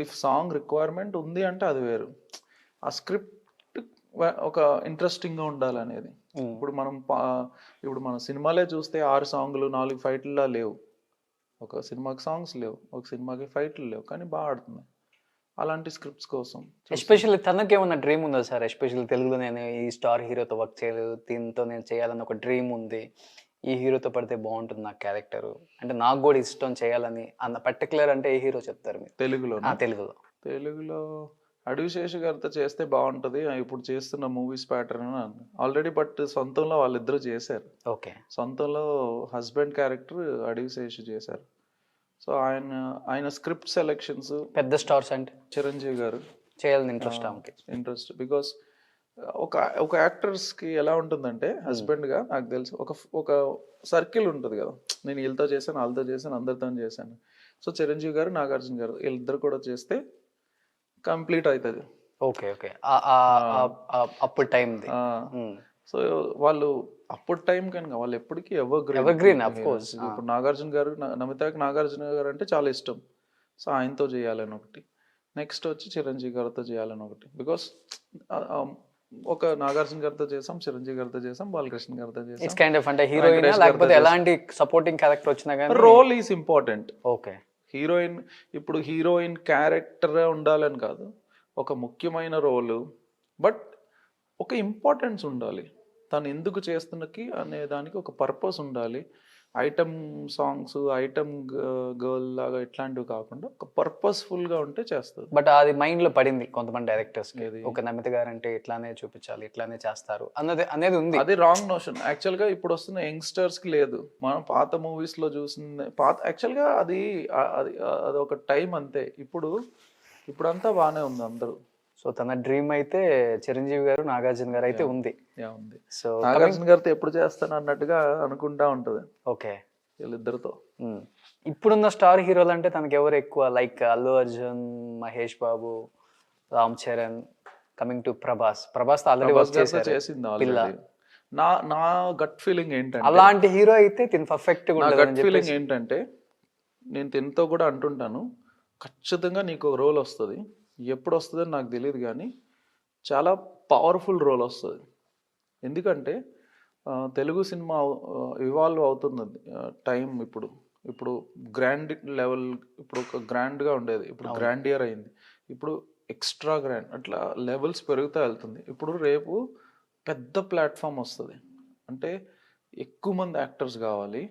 ఇఫ్ సాంగ్ రిక్వైర్మెంట్ ఉంది అంటే అది వేరు. ఆ స్క్రిప్ట్ ఒక ఇంట్రెస్టింగ్గా ఉండాలనేది. ఇప్పుడు మన సినిమాలే చూస్తే 6 songs 4 fights లేవు, ఒక సినిమాకి సాంగ్స్ లేవు, ఒక సినిమాకి ఫైట్లు లేవు, కానీ బాగా ఆడుతున్నాయి. అలాంటి స్క్రిప్ట్స్ కోసం ఎస్పెషల్లీ తనకి ఏమన్నా డ్రీమ్ ఉందా సార్? ఎస్పెషల్లీ తెలుగులో నేను ఈ స్టార్ హీరోతో వర్క్ చేయలేదు, దీంతో నేను చేయాలని ఒక డ్రీమ్ ఉంది, ఈ హీరోతో పడితే బాగుంటుంది నా క్యారెక్టర్, అంటే నాకు కూడా ఇష్టం చేయాలని అన్న పర్టికులర్ అంటే ఏ హీరో చెప్తారు మీరు? తెలుగులో అడవిశేషు గారితో చేస్తే బాగుంటుంది, ఇప్పుడు చేస్తున్న మూవీస్ ప్యాటర్న్ ఆల్రెడీ. బట్ సొంతంలో వాళ్ళిద్దరూ చేశారు. ఓకే, సొంతంలో హస్బెండ్ క్యారెక్టర్ అడవిశేషు చేశారు. సో ఆయన స్క్రిప్ట్ సెలెక్షన్స్ పెద్ద స్టార్స్ అంటే చిరంజీవి గారు చేయాలని ఇంట్రెస్ట్. బికాస్ ఒక యాక్టర్స్కి ఎలా ఉంటుందంటే హస్బెండ్గా నాకు తెలుసు ఒక సర్కిల్ ఉంటుంది కదా, నేను వీళ్ళతో చేశాను, వాళ్ళతో చేశాను, అందరితో చేశాను. సో చిరంజీవి గారు, నాగార్జున గారు వీళ్ళిద్దరు కూడా చేస్తే కంప్లీట్ అవుతుంది. ఓకే, అప్పుడు టైం సో వాళ్ళు అప్పుడు టైం కనుక వాళ్ళు ఎప్పటికీ Evergreen, of course. ఇప్పుడు నాగార్జున గారు నమితకి నాగార్జున గారు అంటే చాలా ఇష్టం. సో ఆయనతో చేయాలని ఒకటి, నెక్స్ట్ వచ్చి చిరంజీవి గారితో చేయాలని ఒకటి. బికాస్ ఒక నాగార్జున గారితో చేసాం, చిరంజీవి గారితో చేసాం, బాలకృష్ణ గారితో ఇట్స్ చేసాం. కైండ్ ఆఫ్ అంటే హీరోయిన్ వెంకటేష్ లేకపోతే గారితో ఎలాంటి సపోర్టింగ్ క్యారెక్టర్ వచ్చినా కానీ role is important. Okay. Heroine ఇప్పుడు హీరోయిన్ క్యారెక్టర్ ఉండాలని కాదు, ఒక ముఖ్యమైన రోలు, బట్ ఒక ఇంపార్టెన్స్ ఉండాలి. తను ఎందుకు చేస్తున్నకి అనే దానికి ఒక పర్పస్ ఉండాలి. ఐటమ్ సాంగ్స్, ఐటమ్ గర్ల్ లాగా ఇట్లాంటివి కాకుండా ఒక పర్పస్ఫుల్గా ఉంటే చేస్తుంది. బట్ అది మైండ్ లో పడింది కొంతమంది డైరెక్టర్స్ కి, ఏది? ఒక నమిత గారు అంటే ఇట్లానే చూపించాలి, ఇట్లానే చేస్తారు అనేది ఉంది. అది రాంగ్ నోషన్. యాక్చువల్గా ఇప్పుడు వస్తున్న యంగ్స్టర్స్ కి లేదు. మనం పాత మూవీస్ లో చూసింది యాక్చువల్గా అది అది ఒక టైం అంతే. ఇప్పుడంతా బాగానే ఉంది అందరూ. సో తన డ్రీమ్ అయితే చిరంజీవి గారు, నాగార్జున గారు అయితే ఉంది. ఉంది. సో నాగార్జున గారితో ఎప్పుడు చేస్తాను అన్నట్టుగా అనుకుంటా ఉంటది ఓకే. వీళ్ళిద్దరితో. ఇప్పుడున్న స్టార్ హీరోలు అంటే తనకి ఎవరు ఎక్కువ? Like Allu Arjun, Mahesh Babu, Ram Charan. Coming to Prabhas already work చేశారు, చేసింది పిల్ల. ఆల్రెడీ. నా గట్ ఫీలింగ్ ఏంటంటే, అలాంటి హీరో అయితే తిని పర్ఫెక్ట్ గా నా ఉంటుంది గట్ ఫీలింగ్ ఏంటంటే, నేను తినతో కూడా అంటుంటాను, ఖచ్చితంగా నీకు ఒక రోల్ వస్తుంది. ఎప్పుడు వస్తుందని నాకు తెలియదు, కానీ చాలా పవర్ఫుల్ రోల్ వస్తుంది. ఎందుకంటే తెలుగు సినిమా ఇవాల్వ్ అవుతున్నది టైం. ఇప్పుడు గ్రాండ్ లెవెల్, ఇప్పుడు ఒక గ్రాండ్గా ఉండేది, ఇప్పుడు గ్రాండియర్ అయింది, ఇప్పుడు ఎక్స్ట్రా గ్రాండ్, అట్లా లెవెల్స్ పెరుగుతూ వెళ్తుంది. ఇప్పుడు రేపు పెద్ద ప్లాట్ఫామ్ వస్తుంది, అంటే ఎక్కువ మంది యాక్టర్స్ కావాలి,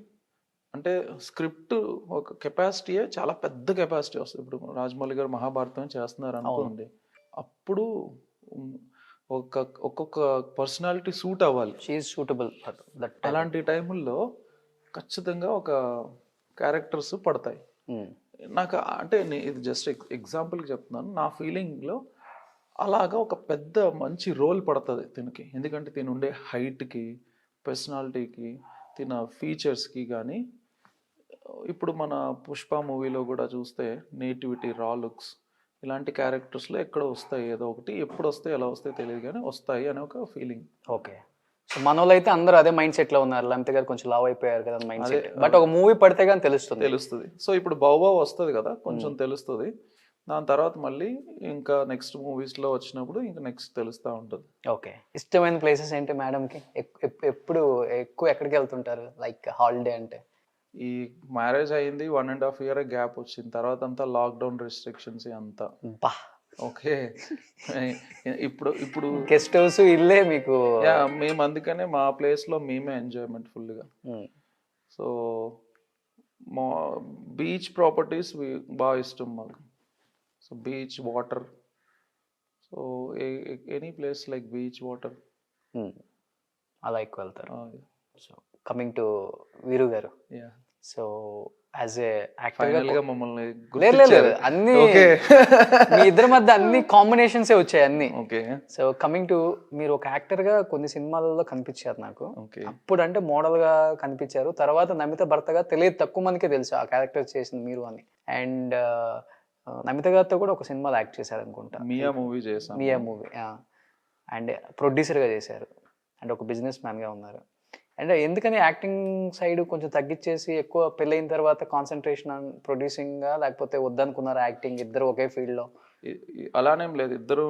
అంటే స్క్రిప్ట్ ఒక కెపాసిటీయే చాలా పెద్ద కెపాసిటీ వస్తుంది. ఇప్పుడు రాజమౌళి గారు మహాభారతం చేస్తున్నారు అనుకోండి, అప్పుడు ఒక్కొక్క పర్సనాలిటీ సూట్ అవ్వాలి. సూటబుల్. అలాంటి టైముల్లో ఖచ్చితంగా ఒక క్యారెక్టర్స్ పడతాయి. నాకు అంటే ఇది జస్ట్ ఎగ్జాంపుల్కి చెప్తున్నాను. నా ఫీలింగ్లో అలాగా ఒక పెద్ద మంచి రోల్ పడుతుంది తినకి. ఎందుకంటే తిను ఉండే హైట్కి, పర్సనాలిటీకి, తిన ఫీచర్స్కి. కానీ ఇప్పుడు మన పుష్ప మూవీలో కూడా చూస్తే నేటివిటీ, రా లుక్స్, ఇలాంటి క్యారెక్టర్స్లో ఎక్కడో వస్తాయి, ఏదో ఒకటి. ఎప్పుడు వస్తాయి, ఎలా వస్తాయి తెలియదు, కానీ వస్తాయి అనే ఒక ఫీలింగ్. ఓకే. సో మన వాళ్ళు అయితే అందరూ అదే మైండ్ సెట్ లో ఉన్నారు. లమిత గారు కొంచెం లావ్ అయిపోయారు కదా మైండ్ సెట్, బట్ ఒక మూవీ పడితే కానీ తెలుస్తుంది. సో ఇప్పుడు బావు వస్తుంది కదా, కొంచెం తెలుస్తుంది. దాని తర్వాత మళ్ళీ ఇంకా నెక్స్ట్ మూవీస్లో వచ్చినప్పుడు ఇంకా నెక్స్ట్ తెలుస్తూ ఉంటుంది. ఓకే. ఇష్టమైన ప్లేసెస్ ఏంటి మేడంకి? ఎప్పుడు ఎక్కువ ఎక్కడికి వెళ్తుంటారు? లైక్ హాలిడే అంటే ఈ మ్యారేజ్ అయింది 1.5 year గ్యాప్ వచ్చింది, తర్వాత అంతా లాక్డౌన్ రెస్ట్రిక్షన్స్ అంతా. బా. ఓకే. ఇప్పుడు గెస్ట్ హౌస్ ఇల్లే మీకు. మేము అందుకనే మా ప్లేస్లో మేమే ఎంజాయ్మెంట్ ఫుల్గా. సో మా బీచ్ ప్రాపర్టీస్ బాగా ఇష్టం మాకు. So beach, water, so any place like beach, water అలా ఎక్కువ వెళ్తారు. సో కమింగ్ టు వీరు గారు, సో యాజ్ ఏ యాక్టర్ మమ్మల్ని లేదు అన్ని మీ ఇద్దరి మధ్య అన్ని కాంబినేషన్స్ వచ్చాయి అన్ని. ఓకే. సో కమింగ్ టు, మీరు ఒక యాక్టర్ గా కొన్ని సినిమాలలో కనిపించారు నాకు. ఓకే. అప్పుడు అంటే మోడల్ గా కనిపించారు, తర్వాత నమిత భర్తగా తెలియదు, తక్కువ మందికే తెలుసు ఆ క్యారెక్టర్ చేసింది మీరు అని. అండ్ నమిత గారితో కూడా ఒక సినిమాలో యాక్ట్ చేశారు అనుకుంటా, మియా మూవీ చేశాను. మియా మూవీ. అండ్ ప్రొడ్యూసర్గా చేశారు, అండ్ ఒక బిజినెస్ మ్యాన్గా ఉన్నారు. అండ్ ఎందుకని యాక్టింగ్ సైడ్ కొంచెం తగ్గించేసి ఎక్కువ పెళ్ళైన తర్వాత కాన్సన్ట్రేషన్ ఆన్ ప్రొడ్యూసింగ్గా, లేకపోతే వద్దనుకున్నారు యాక్టింగ్? ఇద్దరు ఒకే ఫీల్డ్లో? అలానేం లేదు, ఇద్దరు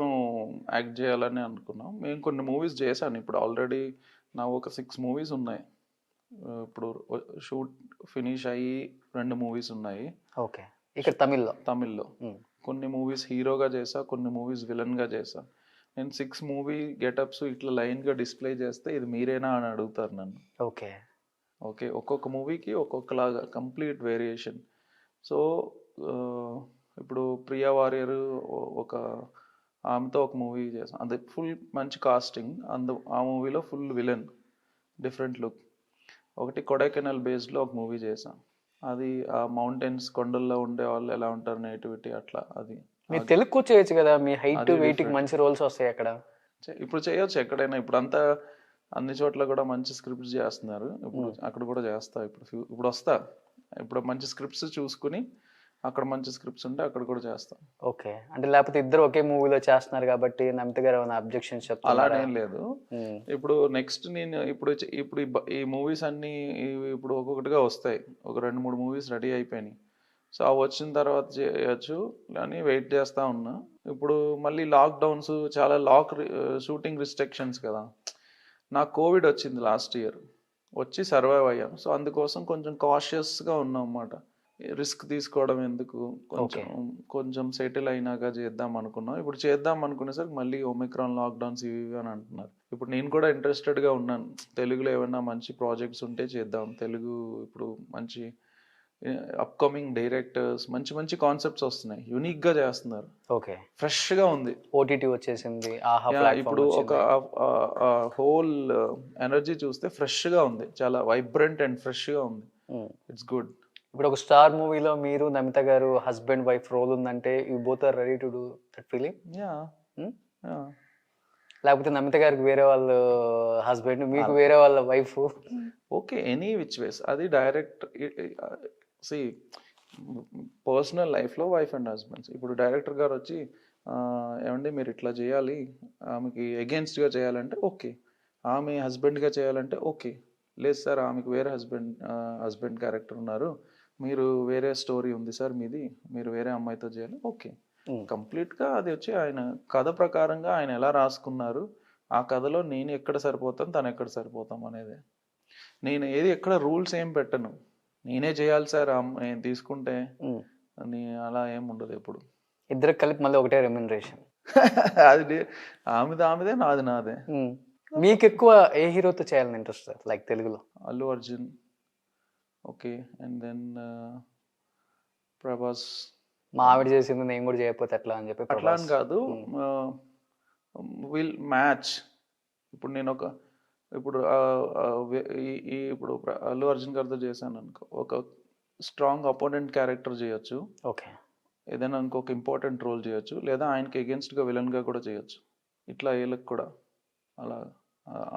యాక్ట్ చేయాలని అనుకున్నాం. మేము కొన్ని మూవీస్ చేశాను. ఇప్పుడు ఆల్రెడీ నా ఒక 6 movies ఉన్నాయి. ఇప్పుడు షూట్ ఫినిష్ అయ్యి 2 movies ఉన్నాయి. ఓకే. ఇక్కడ తమిళ్లో కొన్ని మూవీస్ హీరోగా చేసా, కొన్ని మూవీస్ విలన్గా చేసా. నేను 6 movie గెటప్స్ ఇట్లా లైన్గా డిస్ప్లే చేస్తే ఇది మీరేనా అని అడుగుతారు నన్ను. ఓకే. ఓకే. ఒక్కొక్క మూవీకి ఒక్కొక్కలాగా కంప్లీట్ వేరియేషన్. సో ఇప్పుడు ప్రియా వారియర్ ఒక ఆమెతో ఒక మూవీ చేసాం, అది ఫుల్ మంచి కాస్టింగ్. ఆ మూవీలో ఫుల్ విలన్, డిఫరెంట్ లుక్. ఒకటి కొడైకెనాల్ బేస్డ్లో ఒక మూవీ చేసాం, అది ఆ మౌంటైన్స్, కొండల్లో ఉండే వాళ్ళు ఎలా ఉంటారు, నేటివిటీ, అట్లా. అది మీరు తెలుగు చేయొచ్చు కదా, మీ హైట్ వెయిట్కి మంచి రోల్స్ వస్తాయి అక్కడ. ఇప్పుడు చేయొచ్చు ఎక్కడైనా. ఇప్పుడు అంతా అన్ని చోట్ల కూడా మంచి స్క్రిప్ట్స్ చేస్తున్నారు. ఇప్పుడు అక్కడ కూడా చేస్తా. ఇప్పుడు వస్తా. ఇప్పుడు మంచి స్క్రిప్ట్స్ చూసుకుని అక్కడ మంచి స్క్రిప్ట్స్ ఉంటే అక్కడ కూడా చేస్తాం. ఓకే, అంటే లేకపోతే ఇద్దరు ఒకే మూవీలో చేస్తున్నారు కాబట్టి నమిత గారు ఏమైనా అబ్జెక్షన్స్ చెప్తున్నారా? అలానేం లేదు. ఇప్పుడు నెక్స్ట్ నేను ఇప్పుడు ఈ మూవీస్ అన్నీ ఇప్పుడు ఒక్కొక్కటిగా వస్తాయి. ఒక 2-3 మూవీస్ రెడీ అయిపోయినాయి. సో అవి వచ్చిన తర్వాత చేయొచ్చు అని వెయిట్ చేస్తూ ఉన్నా. ఇప్పుడు మళ్ళీ లాక్డౌన్స్, చాలా షూటింగ్ రిస్ట్రిక్షన్స్ కదా. నాకు కోవిడ్ వచ్చింది లాస్ట్ ఇయర్, వచ్చి సర్వైవ్ అయ్యాను. సో అందుకోసం కొంచెం కాషియస్గా ఉన్నాం అన్నమాట. రిస్క్ తీసుకోవడం ఎందుకు, కొంచెం సెటిల్ అయినాక చేద్దాం అనుకున్నాం. ఇప్పుడు చేద్దాం అనుకునేసరికి మళ్ళీ ఒమిక్రాన్ లాక్డౌన్స్ ఇవి అని అంటున్నారు. ఇప్పుడు నేను కూడా ఇంట్రెస్టెడ్గా ఉన్నాను. తెలుగులో ఏమైనా మంచి ప్రాజెక్ట్స్ ఉంటే చేద్దాం. తెలుగు ఇప్పుడు మంచి అప్కమింగ్ డైరెక్టర్స్ మంచి మంచి కాన్సెప్ట్స్ వస్తున్నాయి, యూనిక్గా చేస్తున్నారు. ఓకే, ఫ్రెష్గా ఉంది. ఓటీటీ వచ్చేసింది, ఆహా ఇప్పుడు ఒక హోల్ ఎనర్జీ చూస్తే ఫ్రెష్గా ఉంది, చాలా వైబ్రెంట్ అండ్ ఫ్రెష్గా ఉంది. It's good. ఇప్పుడు ఒక స్టార్ మూవీలో మీరు నమిత గారు హస్బెండ్ వైఫ్ రోల్ ఉందంటే you both are ready to do that feeling? లేకపోతే నమిత గారికి వేరే వాళ్ళ హస్బెండ్, మీకు వేరే వాళ్ళ wife? Okay, any which ways. అది డైరెక్ట్ సి పర్సనల్ లైఫ్లో వైఫ్ అండ్ హస్బెండ్స్. ఇప్పుడు డైరెక్టర్ గారు వచ్చి ఏమండి మీరు ఇట్లా చేయాలి, ఆమెకి అగేన్స్ట్గా చేయాలంటే ఓకే, ఆమె హస్బెండ్గా చేయాలంటే ఓకే. లేదు సార్ ఆమెకు వేరే హస్బెండ్ క్యారెక్టర్ ఉన్నారు, మీరు వేరే స్టోరీ ఉంది సార్ మీది, మీరు వేరే అమ్మాయితో చేయాలి, ఓకే. కంప్లీట్గా అది వచ్చి ఆయన కథ ప్రకారంగా ఆయన ఎలా రాసుకున్నారు, ఆ కథలో నేను ఎక్కడ సరిపోతాను, తను ఎక్కడ సరిపోతాం అనేది. నేను ఎక్కడ రూల్స్ ఏం పెట్టను, నేనే చేయాలి సార్ నేను తీసుకుంటే అని అలా ఏం ఉండదు ఎప్పుడు. ఇద్దరికి కలిపి మళ్ళీ ఒకటే రెమ్యునరేషన్. అది ఆమెదే నాదే. మీకు ఎక్కువ ఏ హీరోతో చేయాలని ఇంట్రెస్ట్ సార్, లైక్ తెలుగులో? Allu Arjun, okay, and then Prabhas. మా ఆవిడ చేసింది నేను కూడా చేయకపోతే ఎట్లా అని చెప్పి అట్లా అని కాదు, విల్ మ్యాచ్. ఇప్పుడు నేను ఇప్పుడు అల్లు అర్జున్ గారితో చేశాను అనుకో, ఒక స్ట్రాంగ్ అపోనెంట్ క్యారెక్టర్ చేయొచ్చు, ఓకే, ఏదైనా ఇంకొక ఇంపార్టెంట్ రోల్ చేయొచ్చు, లేదా ఆయనకి అగేన్స్ట్గా విలన్గా కూడా చేయొచ్చు. ఇట్లా వీళ్ళకి కూడా అలా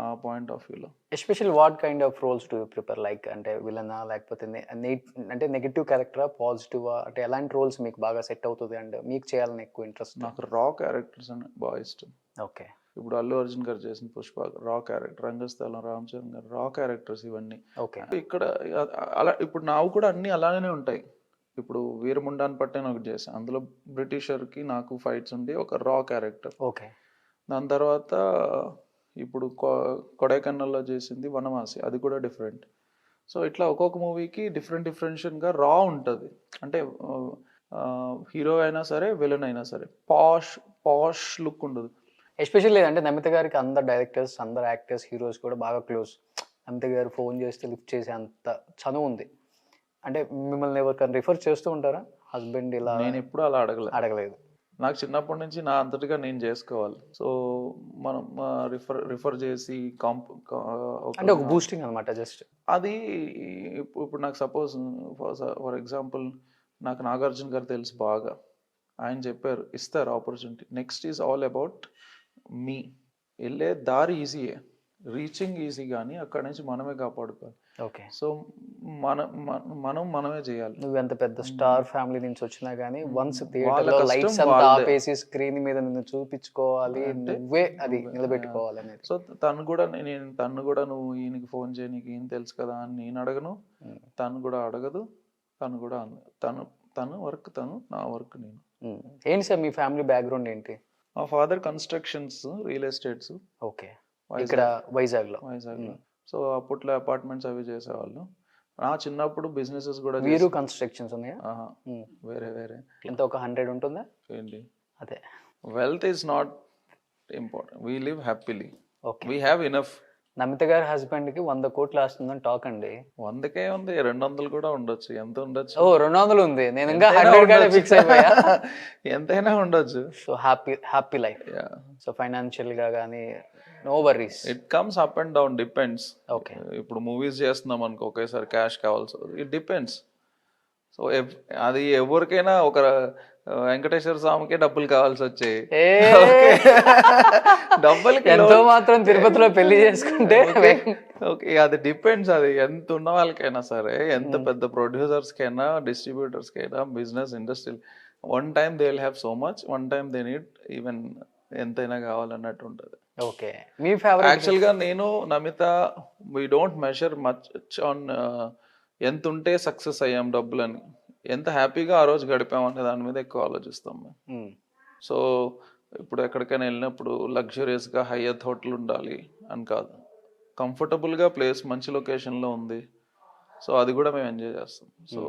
ఆ పాయింట్ ఆఫ్ వ్యూలో. Especial what kind of roles to prepare, like అంటే విలనా లేకపోతే అంటే నెగిటివ్ క్యారెక్టరా పాజిటివా, అంటే ఎలాంటి రోల్స్ మీకు బాగా సెట్ అవుతుంది అండ్ మీకు చేయాలని ఎక్కువ ఇంట్రెస్ట్? నాకు రా క్యారెక్టర్స్ అని బాగా ఇష్టం. ఓకే, ఇప్పుడు అల్లు అర్జున్ గారు చేసిన పుష్ప రా క్యారెక్టర్, రంగస్థలం రామ్ చరణ్ గారు రా క్యారెక్టర్స్ ఇవన్నీ. ఓకే, ఇక్కడ అలా ఇప్పుడు నావు కూడా అన్నీ అలానే ఉంటాయి. ఇప్పుడు వీరముండాన్ పట్టేని ఒకటి చేశాను, అందులో బ్రిటిషర్కి నాకు ఫైట్స్ ఉండి ఒక రా క్యారెక్టర్. ఓకే, దాని తర్వాత ఇప్పుడు కొడైకెనాల్లో చేసింది వనవాసి, అది కూడా డిఫరెంట్. సో ఇట్లా ఒక్కొక్క మూవీకి డిఫరెంట్గా రా ఉంటుంది. అంటే హీరో అయినా సరే విలన్ అయినా సరే పాష్ లుక్ ఉండదు. ఎస్పెషల్లీ అంటే నమిత గారికి అందరు డైరెక్టర్స్, అందరు యాక్టర్స్, హీరోస్ కూడా బాగా క్లోజ్. నమిత గారు ఫోన్ చేస్తే లిఫ్ట్ చేసే అంత చనువు ఉంది. అంటే మిమ్మల్ని ఎవరికైనా రిఫర్ చేస్తూ ఉంటారా హస్బెండ్ ఇలా? నేను ఎప్పుడు అలా అడగలేదు. నాకు చిన్నప్పటి నుంచి నా అంతటిగా నేను చేసుకోవాలి. సో మనం రిఫర్ చేసి అంటే ఒక బూస్టింగ్ అనమాట జస్ట్. అది ఇప్పుడు నాకు సపోజ్ ఫర్ ఎగ్జాంపుల్ నాకు నాగార్జున గారు తెలుసు బాగా, ఆయన చెప్పారు ఇస్తారు opportunity, next is all about me. వెళ్ళే దారి ఈజీయే, రీచింగ్ ఈజీ, కానీ అక్కడ నుంచి మనమే కాపాడుకోవాలి. ఓకే, సో మనమే చేయాలి. నువ్వు ఎంత పెద్ద స్టార్ ఫ్యామిలీ నుంచి వచ్చినా కానీ వన్స్ థియేటర్లో లైట్స్ అంతా ఆపేసి స్క్రీన్ మీద నిన్ను చూపించుకోవాలి, నువ్వే అది నిలబెట్టుకోవాలి అనేది. సో తను కూడా నువ్వు ఈయనకి ఫోన్ చేయ, నీకు ఈయన తెలుసు కదా అని నేను అడగను, తను కూడా అడగదు, తను కూడా తను వర్క్ తను, నా వర్క్ నేను. ఏంటి సార్ మీ ఫ్యామిలీ బ్యాక్గ్రౌండ్ ఏంటి? మా father constructions, real estates. Okay, ఇక్కడ వైజాగ్లో. సో అప్పట్లో అపార్ట్మెంట్స్ అవి చేసేవాళ్ళు. నా చిన్నప్పుడు బిజినెసెస్ కూడా. వీరు కన్స్ట్రక్షన్స్ ఉన్నాయా? వేరే ఎంత, ఒక 100 ఉంటుందా? ఏంటి అదే, wealth is not important, we live happily, okay, we have enough. Namitha గారి హస్బెండ్ కి 100 కోట్లు వస్తుందని టాక్ అండి. 100కే ఉంది, 200 కూడా ఉండొచ్చు, ఎంత ఉండొచ్చు? ఓ 200 ఉంది, నేను ఇంకా 100 గానే ఫిక్స్ అయిపోయా. ఎంతైనా ఉండొచ్చు. So happy life. So financial గా కానీ no worries. It comes up and down, depends. Okay, ఇప్పుడు మూవీస్ చేస్తున్నాం అనుకో, ఒకేసారి క్యాష్ కావాల్సి, ఇట్ డిపెండ్స్. సో అది ఎవరికైనా ఒక వెంకటేశ్వర స్వామికే డబ్బులు కావాల్సి వచ్చాయి. ఏ డబ్బులకి ఎంతో మాత్రం తిరుపతిలో పెళ్లి చేసుకుంటే ఓకే, అది డిపెండ్స్. అది ఎంత ఉన్న వాళ్ళకైనా సరే, ఎంత పెద్ద ప్రొడ్యూసర్స్కైనా, డిస్ట్రిబ్యూటర్స్కైనా, business industry, one time they will have so much, one time they need even ఎంతైనా కావాలన్నట్టు ఉంటుంది. ఓకే, మీ ఫేవరెట్ యాక్చువల్గా నేను Namitha we don't measure much on ఎంత ఉంటే సక్సెస్ అయ్యాం డబ్బులని, ఎంత హ్యాపీగా ఆ రోజు గడిపాం అనే దాని మీద ఎక్కువ ఆలోచిస్తాం మేము. సో ఇప్పుడు ఎక్కడికైనా వెళ్ళినప్పుడు లగ్జరియస్గా హైయత్ హోటల్ ఉండాలి అని కాదు, కంఫర్టబుల్గా ప్లేస్ మంచి లొకేషన్లో ఉంది, సో అది కూడా మేము ఎంజాయ్ చేస్తాం. సో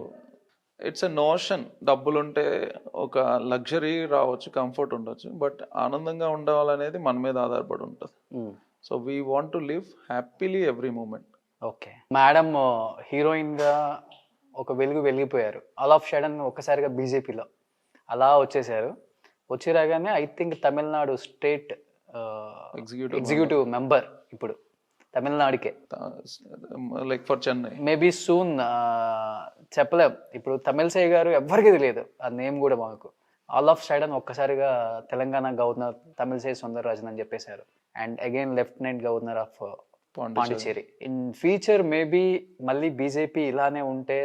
ఇట్స్ ఎ నోషన్, డబ్బులుంటే ఒక లగ్జరీ రావచ్చు, కంఫర్ట్ ఉండొచ్చు, బట్ ఆనందంగా ఉండాలనేది మన మీద ఆధారపడి ఉంటుంది. So we want to live happily every moment. Okay, madam హీరోయిన్గా ఒక వెలిగిపోయారు. ఆల్ ఆఫ్ సడన్ ఒక్కసారిగా బీజేపీలో అలా వచ్చేసారు. వచ్చి రాగానే I think Tamil Nadu state executive member ఇప్పుడు తమిళనాడుకే, like for Chennai maybe soon, చెప్పలేం. ఇప్పుడు తమిళసై గారు ఎవ్వరికి తెలియదు ఆ నేమ్ కూడా మాకు. ఆల్ ఆఫ్ సడన్ ఒక్కసారిగా తెలంగాణ గవర్నర్ తమిళసై సౌందరరాజన్ అని చెప్పేశారు. And again lieutenant governor of Pondicherry. In future maybe మళ్ళీ బీజేపీ ఇలానే ఉంటే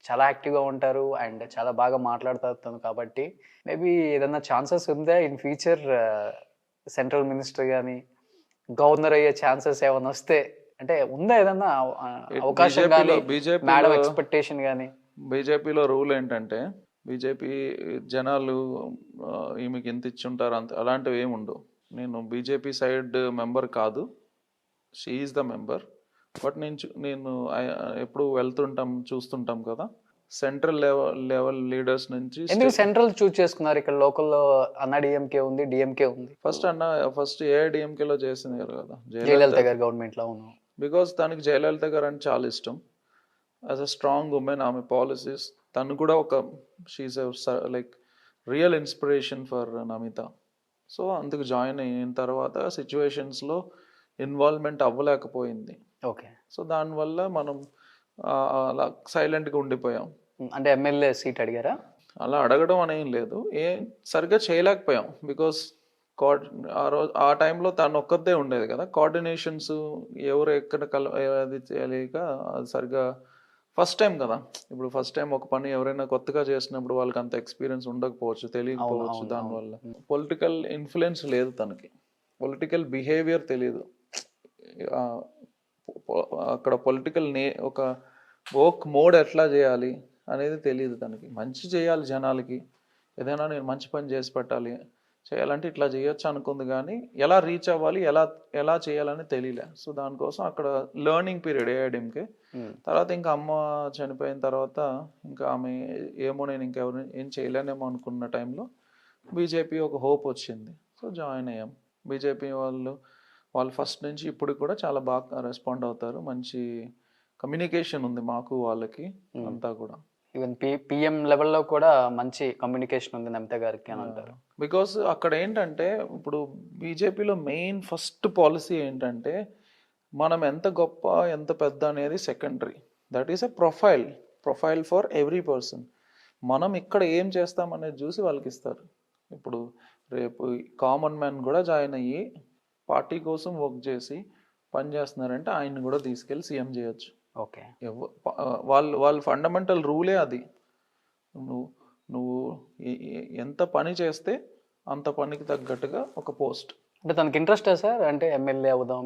చాలా యాక్టివ్గా ఉంటారు అండ్ చాలా బాగా మాట్లాడుతారు కాబట్టి మేబీ ఏదన్నా ఛాన్సెస్ ఉందా ఇన్ ఫ్యూచర్ సెంట్రల్ మినిస్టర్ కానీ గవర్నర్ అయ్యే ఛాన్సెస్ ఏమైనా వస్తే, అంటే ఉందా ఏదన్నా అవకాశం కానీ, మేడం ఎక్స్పెక్టేషన్ కానీ? బీజేపీలో రూల్ ఏంటంటే, బీజేపీ జనాలు ఈమెకి ఎంత ఇచ్చుంటారు అంత అలాంటివి ఏమి ఉండవు. నేను బీజేపీ సైడ్ మెంబర్ కాదు, she is the member. But నేను ఎప్పుడు వెళ్తుంటాం, చూస్తుంటాం కదా, సెంట్రల్ లెవెల్ లీడర్స్ నుంచి. ఎందుకు సెంట్రల్ చూస్ చేసుకున్నారు? ఇక్కడ లోకల్లో అన్నా డిఎంకే ఉంది, డిఎంకే ఉంది. ఫస్ట్ ఏఐడిఎంకేలో చేసింది కదా జయలలిత గారు గవర్నమెంట్ లో. అవును, బికాస్ తనకి జయలలిత గారు అంటే చాలా ఇష్టం. యాజ్ అ స్ట్రాంగ్ ఉమెన్, ఆమె పాలసీస్, తను కూడా ఒక she like real inspiration for Namitha. So అందుకు జాయిన్ అయిన తర్వాత సిచ్యువేషన్స్లో ఇన్వాల్వ్మెంట్ అవ్వలేకపోయింది. ఓకే, సో దానివల్ల మనం అలా సైలెంట్గా ఉండిపోయాం. అంటే ఎమ్మెల్యే సీట్ అడిగారా? అలా అడగడం అనేం లేదు, సరిగ్గా చేయలేకపోయాం. బికాస్ ఆ టైంలో తను ఒక్కదే ఉండేది కదా, కోఆర్డినేషన్స్ ఎవరు ఎక్కడ అది తెలియక అది సరిగ్గా ఫస్ట్ టైం కదా. ఇప్పుడు ఫస్ట్ టైం ఒక పని ఎవరైనా కొత్తగా చేసినప్పుడు వాళ్ళకి అంత ఎక్స్పీరియన్స్ ఉండకపోవచ్చు, తెలియకపోవచ్చు. దానివల్ల పొలిటికల్ ఇన్ఫ్లుయెన్స్ లేదు తనకి, పొలిటికల్ బిహేవియర్ తెలియదు, అక్కడ పొలిటికల్ ఒక వర్క్ మోడ్ ఎట్లా చేయాలి అనేది తెలియదు తనకి. మంచి చేయాలి జనాలకి, ఏదైనా నేను మంచి పని చేసి పెట్టాలి, చేయాలంటే ఇట్లా చేయొచ్చు అనుకుంది, కానీ ఎలా రీచ్ అవ్వాలి, ఎలా చేయాలని తెలియలే. సో దానికోసం అక్కడ లెర్నింగ్ పీరియడ్ ఏఐడిఎంకే. తర్వాత ఇంకా అమ్మ చనిపోయిన తర్వాత ఇంకా ఆమె ఏమో నేను ఇంకెవరు ఏం చేయలేనేమో అనుకున్న టైంలో బీజేపీ ఒక హోప్ వచ్చింది. సో జాయిన్ అయ్యాం. బీజేపీ వాళ్ళు ఫస్ట్ నుంచి ఇప్పుడు కూడా చాలా బాగా రెస్పాండ్ అవుతారు, మంచి కమ్యూనికేషన్ ఉంది మాకు వాళ్ళకి అంతా కూడా. ఈవెన్ పిఎం లెవెల్లో కూడా మంచి కమ్యూనికేషన్ ఉంది నమిత గారికి అని అంటారు. బికాస్ అక్కడ ఏంటంటే ఇప్పుడు బీజేపీలో మెయిన్ ఫస్ట్ పాలసీ ఏంటంటే, మనం ఎంత గొప్ప ఎంత పెద్ద అనేది secondary, that is a profile for every person. మనం ఇక్కడ ఏం చేస్తామనేది చూసి వాళ్ళకి ఇస్తారు. ఇప్పుడు రేపు కామన్ మ్యాన్ కూడా జాయిన్ అయ్యి పార్టీ కోసం వర్క్ చేసి పని చేస్తున్నారంటే ఆయన్ని కూడా తీసుకెళ్ళి సీఎం చేయొచ్చు. ఓకే, వాళ్ళ ఫండమెంటల్ రూలే అది. నువ్వు ఎంత పని చేస్తే అంత పనికి తగ్గట్టుగా ఒక పోస్ట్. అంటే తనకి ఇంట్రెస్టా సార్? అంటే ఎమ్మెల్యే అవుదాం,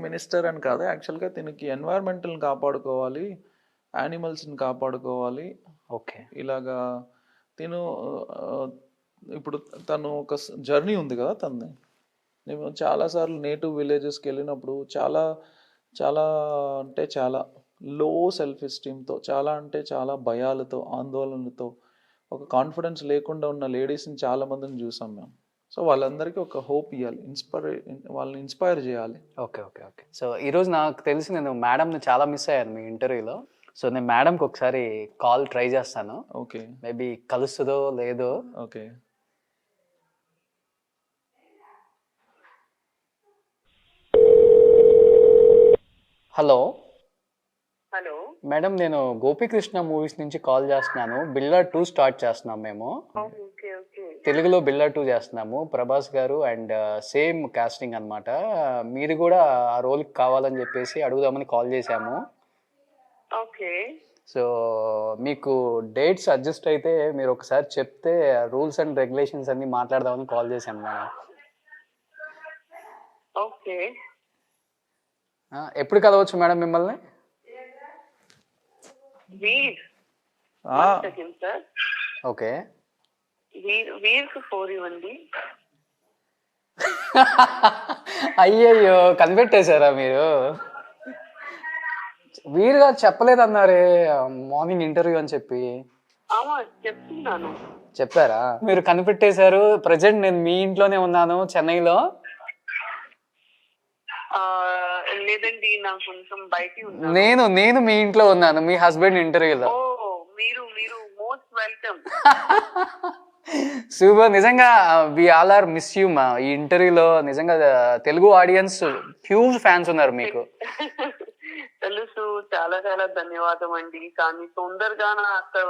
మినిస్టర్ అని కాదు, యాక్చువల్గా దీనికి ఎన్వైర్న్మెంట్ని కాపాడుకోవాలి, యానిమల్స్ని కాపాడుకోవాలి. ఓకే, ఇలాగా ఇప్పుడు తను ఒక జర్నీ ఉంది కదా తనది. నేను చాలాసార్లు నేటివ్ విలేజెస్కి వెళ్ళినప్పుడు చాలా చాలా అంటే చాలా లో సెల్ఫ్ ఎస్టీమ్తో, చాలా అంటే చాలా భయాలతో, ఆందోళనలతో, ఒక కాన్ఫిడెన్స్ లేకుండా ఉన్న లేడీస్ని చాలామందిని చూసాం మేము. సో వాళ్ళందరికీ ఒక హోప్ ఇవ్వాలి, వాళ్ళని ఇన్స్పైర్ చేయాలి. ఓకే ఓకే ఓకే సో ఈరోజు నాకు తెలిసి నేను మేడంని చాలా మిస్ అయ్యాను మీ ఇంటర్వ్యూలో. సో నేను మేడంకి ఒకసారి కాల్ ట్రై చేస్తాను. ఓకే, మేబీ కలుస్తుందో లేదో. ఓకే. హలో. Hello. మేడం నేను గోపికృష్ణ మూవీస్ నుంచి కాల్ చేస్తున్నాను. బిల్లా 2 స్టార్ట్ చేస్తున్నాం మేము. ఓకే ఓకే తెలుగులో బిల్లా 2 చేస్తున్నాము. ప్రభాస్ గారు అండ్ సేమ్ కాస్టింగ్ అన్నమాట. మీరు కూడా ఆ రోల్కి కావాలని చెప్పేసి అడుగుదామని కాల్ చేశాము. ఓకే సో మీకు డేట్స్ అడ్జస్ట్ అయితే మీరు ఒకసారి చెప్తే రూల్స్ అండ్ రెగ్యులేషన్స్ అన్ని మాట్లాడదామని కాల్ చేశాను మేడం. ఓకే ఎప్పుడు కలవచ్చు మేడం మిమ్మల్ని? వీర్ సెకండ్ సార్. ఓకే. వీర్కి 4 ఇవ్వండి. అయ్యయ్యో కనిపెట్టేశారా మీరు? వీరు గారు చెప్పలేదన్నారే మార్నింగ్ ఇంటర్వ్యూ అని చెప్పి. చెప్తున్నాను. చెప్పారా? మీరు కనిపెట్టేశారు. ప్రజెంట్ నేను మీ ఇంట్లోనే ఉన్నాను చెన్నైలో. లేదండి నాకు కొంచెం బయట ఉన్నాను. నేను మీ ఇంట్లో ఉన్నాను మీ హస్బెండ్ ఇంటర్వ్యూలో. ఓ మీరు మోస్ట్ వెల్కమ్. సూపర్. నిజంగా we all are miss you మా. ఈ ఇంటర్వ్యూలో నిజంగా తెలుగు ఆడియన్స్ హ్యూజ్ ఫ్యాన్స్ ఉన్నారు మీకు. తెలుసు. చాలా చాలా ధన్యవాదం అండి. కానీ తొందరగా అక్కడ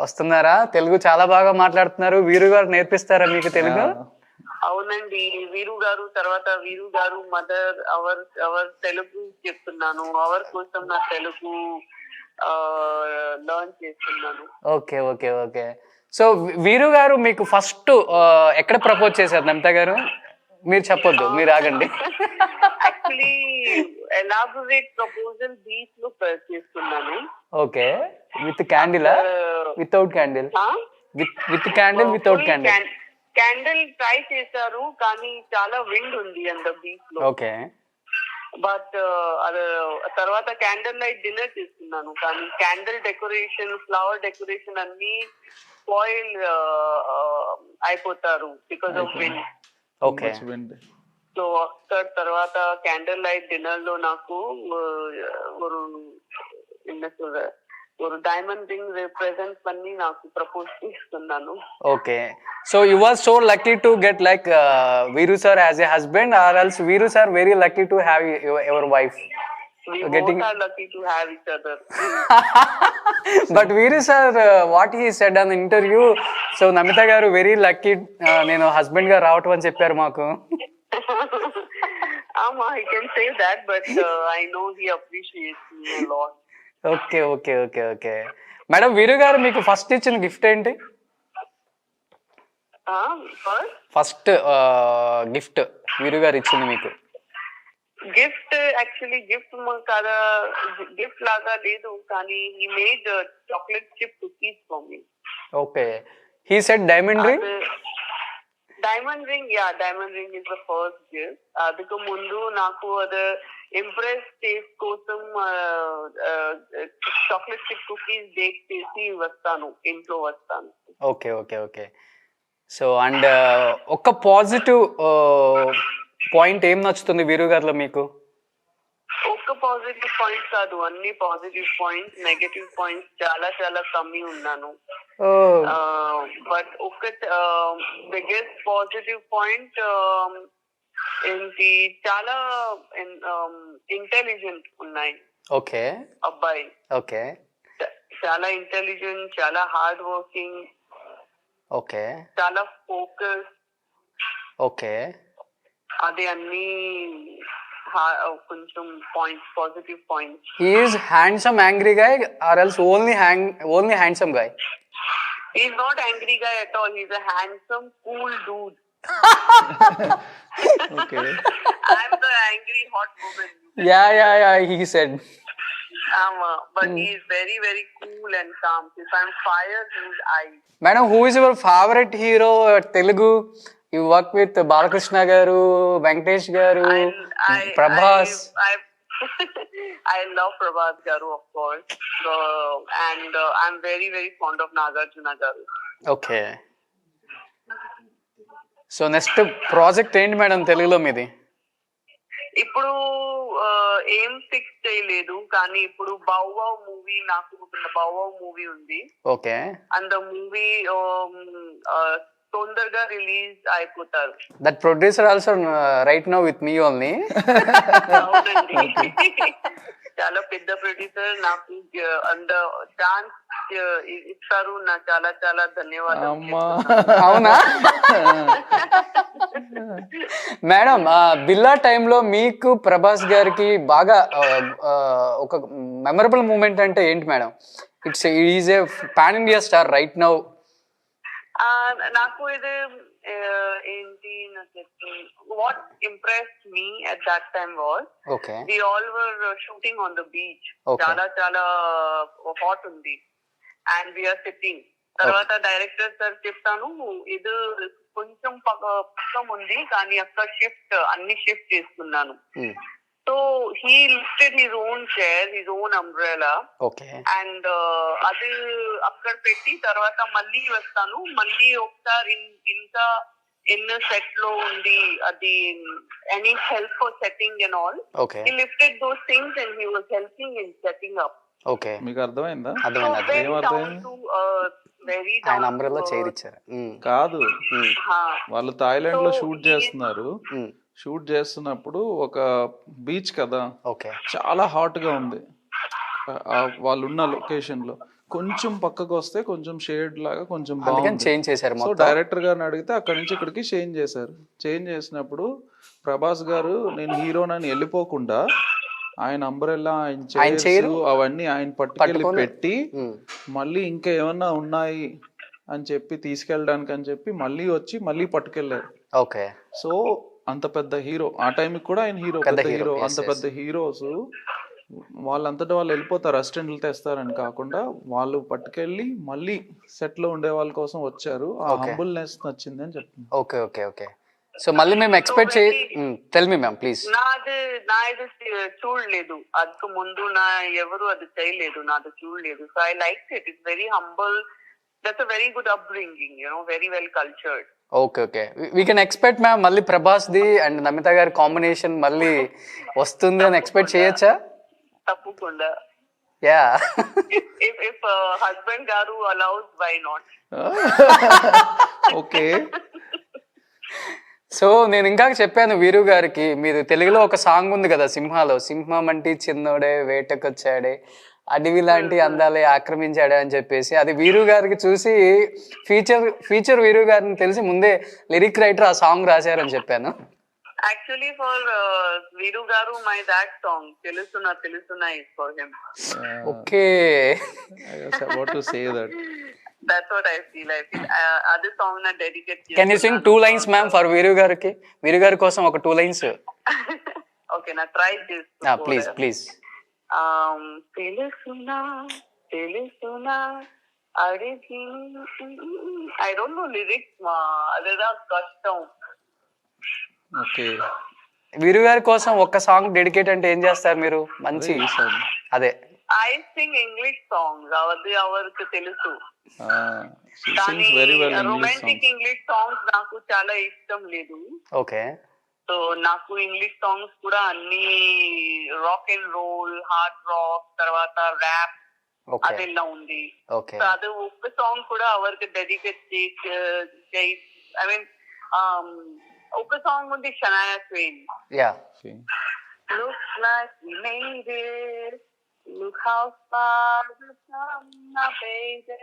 వస్తున్నారా? తెలుగు చాలా బాగా మాట్లాడుతున్నారు. వీరు గారు నేర్పిస్తారా మీకు తెలుగు? అవునండి. వీరు గారు మదర్ అవర్ తెలుగు చెప్తున్నాను. అవర్ కోసం నా తెలుగు లర్న్ చేస్తున్నాను. Okay okay okay. సో వీరు గారు మీకు ఫస్ట్ ఎక్కడ ప్రపోజ్ చేశారు నమిత గారు? మీరు చెప్పొద్దు, మీరు ఆగండి. యాక్చువల్లీ ఎలాబొరేట్ ప్రపోజల్ బీచ్ లో చేస్తున్నాను. Okay. With క్యాండిలా without candle? With candle without candle? Candle try చేశారు కానీ చాలా విండ్ ఉంది అంత బీచ్ లో. ఓకే. బట్ తర్వాత క్యాండిల్ లైట్ డిన్నర్ చేస్తున్నాను. కానీ క్యాండిల్ డెకరేషన్, ఫ్లవర్ డెకరేషన్ అన్ని స్పాయిల్ అయిపోతారు because of wind. Okay. So after తర్వాత క్యాండిల్ లైట్ డిన్నర్ లో నాకు ఒక డైమండ్ రింగ్ ప్రెజెంట్ పని నాకు ప్రపోజ్ చేస్తున్నాను. Okay. So you are so lucky to get like Veeru sir as a husband or else Veeru sir very lucky to have your wife? We both are lucky to have each other. But Veeru sir, what he said on the interview, so Namita garu very lucky నేను హస్బెండ్ గా రావటం అని చెప్పారు మాకు. I can say that, but I know he appreciates me a lot. Okay okay okay okay. Madam వీరు గారు మీకు ఫస్ట్ ఇచ్చిన గిఫ్ట్ ఏంటి? ఫస్ట్ గిఫ్ట్ వీరు గారు ఇచ్చింది మీకు? గిఫ్ట్ యాక్చువల్లీ గిఫ్ట్ లాగా లేదు కానీ he made chocolate chip cookies for me. Okay. He said diamond ring? Diamond ring is the first gift. అదకు ముందు నాకు అది ఇంప్రెస్ టేస్ట్ కోసం చాక్లెట్ చిప్ కుకీస్ బేక్ చేసి ఇంట్లో వస్తాను. Okay okay okay. So and ఒక పాజిటివ్ పాయింట్ ఏం నచ్చుతుంది వీరు గారిలో మీకు? ఒక్క పాజిటివ్ పాయింట్ కాదు, అన్ని పాజిటివ్ పాయింట్స్. నెగటివ్ పాయింట్స్ చాలా చాలా కమ్మి ఉన్నాను. బట్ ఒక బిగ్గెస్ట్ పాజిటివ్ పాయింట్ ఏంటి, చాలా ఇంటెలిజెంట్ ఉన్నాయి. ఓకే. అబ్బాయి ఓకే. చాలా ఇంటెలిజెంట్, చాలా హార్డ్ వర్కింగ్. ఓకే. చాలా ఫోకస్. ఓకే. అది అన్ని కొంచెం points, positive points. He is handsome angry guy or else only handsome guy? He is not angry guy at all. He is a handsome, cool dude. Okay. I am the angry hot woman. Yeah, he said. But he is very very cool and calm. If I am fired, he is ice. Madam, who is your favorite hero Telugu? You work with Balakrishna garu, Venkatesh garu, Prabhas. I love Prabhas garu, of course. And I'm very very fond of Nagarjuna garu. Okay. So next project ఏంటి మేడం తెలుగులో మీది? ఇప్పుడు ఏం ఫిక్స్ చేయలేదు కానీ ఇప్పుడు బౌవౌ మూవీ, నాకు బౌవౌ మూవీ ఉంది. ఓకే. అండ్ మూవీ తొందరగా రిలీజ్ అయిపోతారు. That producer also right now with me only. చాలా పెద్ద ప్రొడ్యూసర్ నాకు అంత ఛాన్స్ ఇస్తారు. నా చాలా చాలా ధన్యవాదాలు. అమ్మా అవునా మేడం, బిల్లా టైంలో మీకు ప్రభాస్ గారికి బాగా ఒక మెమరబుల్ మూమెంట్ అంటే ఏంటి madam? Is a pan India star right now. నాకు ఇది ఏంటి నాకు what impressed me at that time was okay we all were shooting on the beach. Okay. చాలా చాలా హాట్ ఉంది అండ్ వీఆర్ సిట్టింగ్. తర్వాత డైరెక్టర్ సార్ చెప్తాను ఇది కొంచెం పక్కం ఉంది కానీ అక్కడ అన్ని షిఫ్ట్ చేసుకున్నాను. So he lifted his own chair, his own umbrella okay and అది అక్కడ పెట్టి తర్వాత మళ్ళీ వస్తాను. మళ్ళీ ఒకసారి ఇంకా ఎన్నో సెట్ లో ఉంది అది any help for setting and all. Okay he lifted those things and he was helping in setting up. Okay మీకు అర్థమైందా? అర్థమైంది. వెరీ ఆయన అంబ్రెల్లా చైర్ ఇచ్చారు. కాదు, వాళ్ళు థాయిలాండ్ లో షూట్ చేస్తున్నారు. షూట్ చేస్తున్నప్పుడు ఒక బీచ్ కదా, ఓకే చాలా హాట్ గా ఉంది. వాళ్ళు ఉన్న లొకేషన్ లో కొంచెం పక్కకు వస్తే కొంచెం షేడ్ లాగా కొంచెం బాగుంది. చేంజ్ చేశారు సో డైరెక్టర్ గారిని అడిగితే అక్కడి నుంచి ఇక్కడికి చేంజ్ చేశారు. చేంజ్ చేసినప్పుడు ప్రభాస్ గారు నేను హీరోనని వెళ్ళిపోకుండా ఆయన అంబ్రెల్లా, ఆయన చైర్ అవన్నీ ఆయన పట్టుకెళ్ళి పెట్టి మళ్ళీ ఇంకా ఏమన్నా ఉన్నాయి అని చెప్పి తీసుకెళ్ళడానికి అని చెప్పి మళ్ళీ వచ్చి మళ్ళీ పట్టుకెళ్ళారు. ఓకే సో అంత పెద్ద హీరో, ఆ టైంకి కూడా ఆయన హీరో, పెద్ద హీరో. అంత పెద్ద హీరోస్ వాళ్ళంతటా వాళ్ళు వెళ్ళిపోతారు, అసిస్టెంట్లు తెస్తారని కాకుండా వాళ్ళు పట్టుకెళ్ళి మళ్ళీ సెట్ లో ఉండే వాళ్ళ కోసం వచ్చారు. ఆ హంబుల్నెస్ నచ్చింది అని చెప్తుంది. ఓకే ఓకే ఓకే సో మళ్ళీ మేము expect tell me ma'am please. నాది చూడలేదు అందుకు ముందు, ఎవరు అది చేయలేదు, నాది చూడలేదు. So I like it. It's very humble. That's a very good up bringing, very well cultured. Okay okay we can expect ma'am మళ్ళీ ప్రభాస్ ది అండ్ నమిత గారి కాంబినేషన్ మళ్ళీ వస్తుంది అని ఎక్స్పెక్ట్ చేయొచ్చా? తప్పకుండా. యా ఇఫ్ హస్బెండ్ గారు allows, why not? Okay. So నేను ఇంకా చెప్పాను వీరు గారికి, మీరు తెలుగులో ఒక సాంగ్ ఉంది కదా సింహాలో, సింహం అంటే చిన్నోడే వేటకొచ్చాడే అడవి లాంటి అందాలే ఆక్రమించాడే అని చెప్పేసి, అది వీరు గారికి చూసి ఫీచర్ వీరు గారిని తెలిసి ముందే లిరిక్ రైటర్ ఆ సాంగ్ రాశారని చెప్పాను. Actually, for Viru Garu, my that song Telusuna is for him. Okay. I was about to say that. That's what I feel. Other song na dedicate. Can you sing 2 lines, ma'am, for Viru Gariki? Viru Garu kosam oka 2 lines. Okay, na try this. Please. Telusuna. I don't know lyrics, ma. Adeda custom. Okay. వీరు గారి కోసం ఒక్క సాంగ్ డెడికేట్ అంటే ఏం చేస్తారు మీరు? మంచి అదే ఐ సింగ్ ఇంగ్లీష్ సాంగ్స్, అది అవർക്ക് తెలుసు. కానీ రొమాంటిక్ ఇంగ్లీష్ సాంగ్స్ నాకు చాలా ఇష్టం లేదు. ఓకే. సో నాకు ఇంగ్లీష్ సాంగ్స్ కూడా అన్ని rock and roll, hard rock, తర్వాత ర్యాప్ అదెల్లా ఉంది. సో అది ఒక్క సాంగ్ కూడా అవർക്ക് డెడికేట్ చేసి, ఐ మీన్ ఒక సాంగ్ ఉంది Shania Twain. Looks like we made it. Look how far we've come now, baby.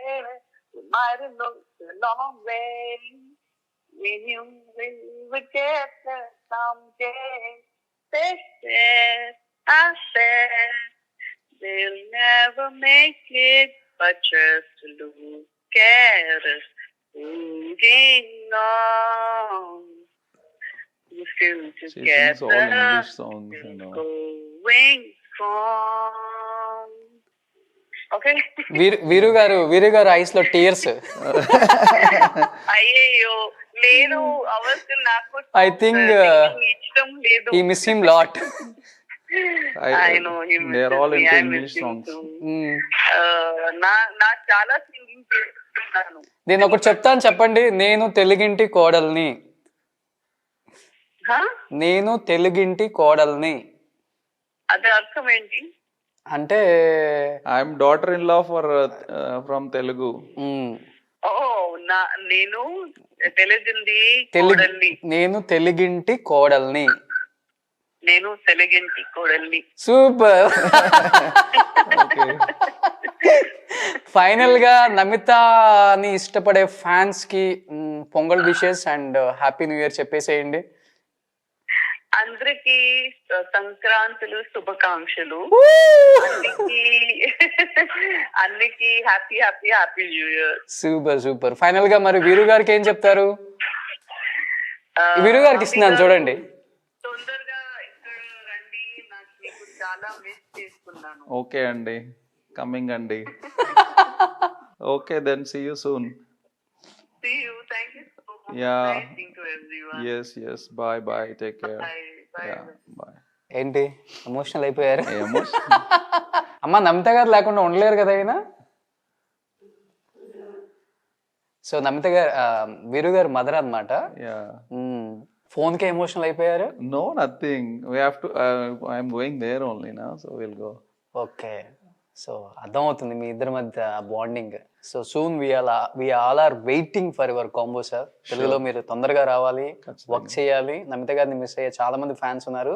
We might have looked a long way. We knew we would get there someday. They said, I said, they'll never make it, but just look at us moving on. We still together, all English songs and all. Going strong. Okay. వీరు గారు ఐస్ లో టీయర్స్. అయ్యో లేదు, అవసరం నాకు ఐ థింక్ ఇష్టం లేదు. he miss him lot. I know him. They're all into English songs. నా చాలా సింగింగ్ చేస్తున్నాను. నేను ఒకటి చెప్తాను, చెప్పండి. నేను తెలుగింటి కోడల్ని. నేను తెలుగింటి కోడల్ని అదే అర్థం ఏంటి అంటే I'm daughter in law from Telugu. నేను తెలుగింటి కోడల్ని. నేను సెలగంటి కోడల్ని. సూపర్. ఓకే. ఫైనల్ గా నమితని ఇష్టపడే ఫ్యాన్స్ కి Pongal wishes and happy new year చెప్పేసేయండి. అందరికి సంక్రాంతులు శుభాకాంక్షలు. అన్నికి happy happy happy new year. Super super. Final గా మరి వీరు గారికి ఏం చెప్తారు? వీరు గారికి ఇస్తున్నాను చూడండి. తొందరగా ఇక్కడ రండి, నాకు మీకు చాలా మిస్ చేసుకున్నాను. ఓకే అండి, కమింగ్ అండి. Okay then see you soon. See you. Thank you so much. Yeah. Nice seeing to everyone. yes bye bye, take care. Bye. Bye. Yeah, bye. ఏంటి ఎమోషనల్ అయిపోయారు? ఏమో. అమ్మ నమిత గారు లేకుండా ఉండలేరు కదా ఆయన. సో నమిత గారు వీరు గారు మదర్ అన్నమాట. Yeah. ఫోన్ కి ఎమోషనల్ అయిపోయారు? No, nothing. We have to. I'm going there only now, so we'll go. Okay. So అర్థమవుతుంది మీ ఇద్దరి మధ్య bonding. So soon we all are waiting for your combo sir. తెలుగులో మీరు తొందరగా రావాలి, వర్క్ చేయాలి. నమిత గారిని మిస్ అయ్యే చాలా మంది ఫ్యాన్స్ ఉన్నారు.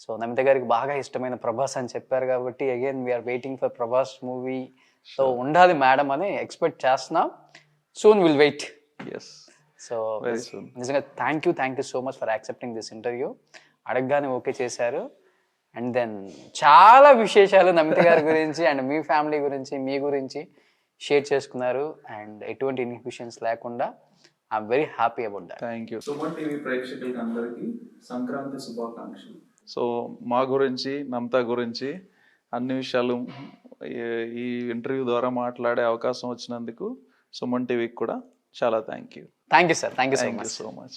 సో నమిత గారికి బాగా ఇష్టమైన ప్రభాస్ అని చెప్పారు కాబట్టి again we are waiting for Prabhas movie. So ఉండాలి మేడం అని ఎక్స్పెక్ట్ చేస్తున్నాం. Soon will wait. Yes. So Very soon. నిజంగా thank you so much for accepting this interview. అడగగానే ఓకే చేశారు. అండ్ దెన్ చాలా విశేషాలు నమిత గారి గురించి అండ్ మీ ఫ్యామిలీ గురించి మీ గురించి షేర్ చేసుకున్నారు. అండ్ ఎటువంటి ఇన్హిబిషన్స్ లేకుండా I'm very happy about that. Thank you. Suman TV ప్రేక్షకులకి అందరికీ సంక్రాంతి శుభాకాంక్షలు. సో మా గురించి, నమిత గురించి అన్ని విషయాలు ఈ ఇంటర్వ్యూ ద్వారా మాట్లాడే అవకాశం వచ్చినందుకు సుమన్ టీవీకి కూడా చాలా thank you. Thank you sir. Thank you so much. So much.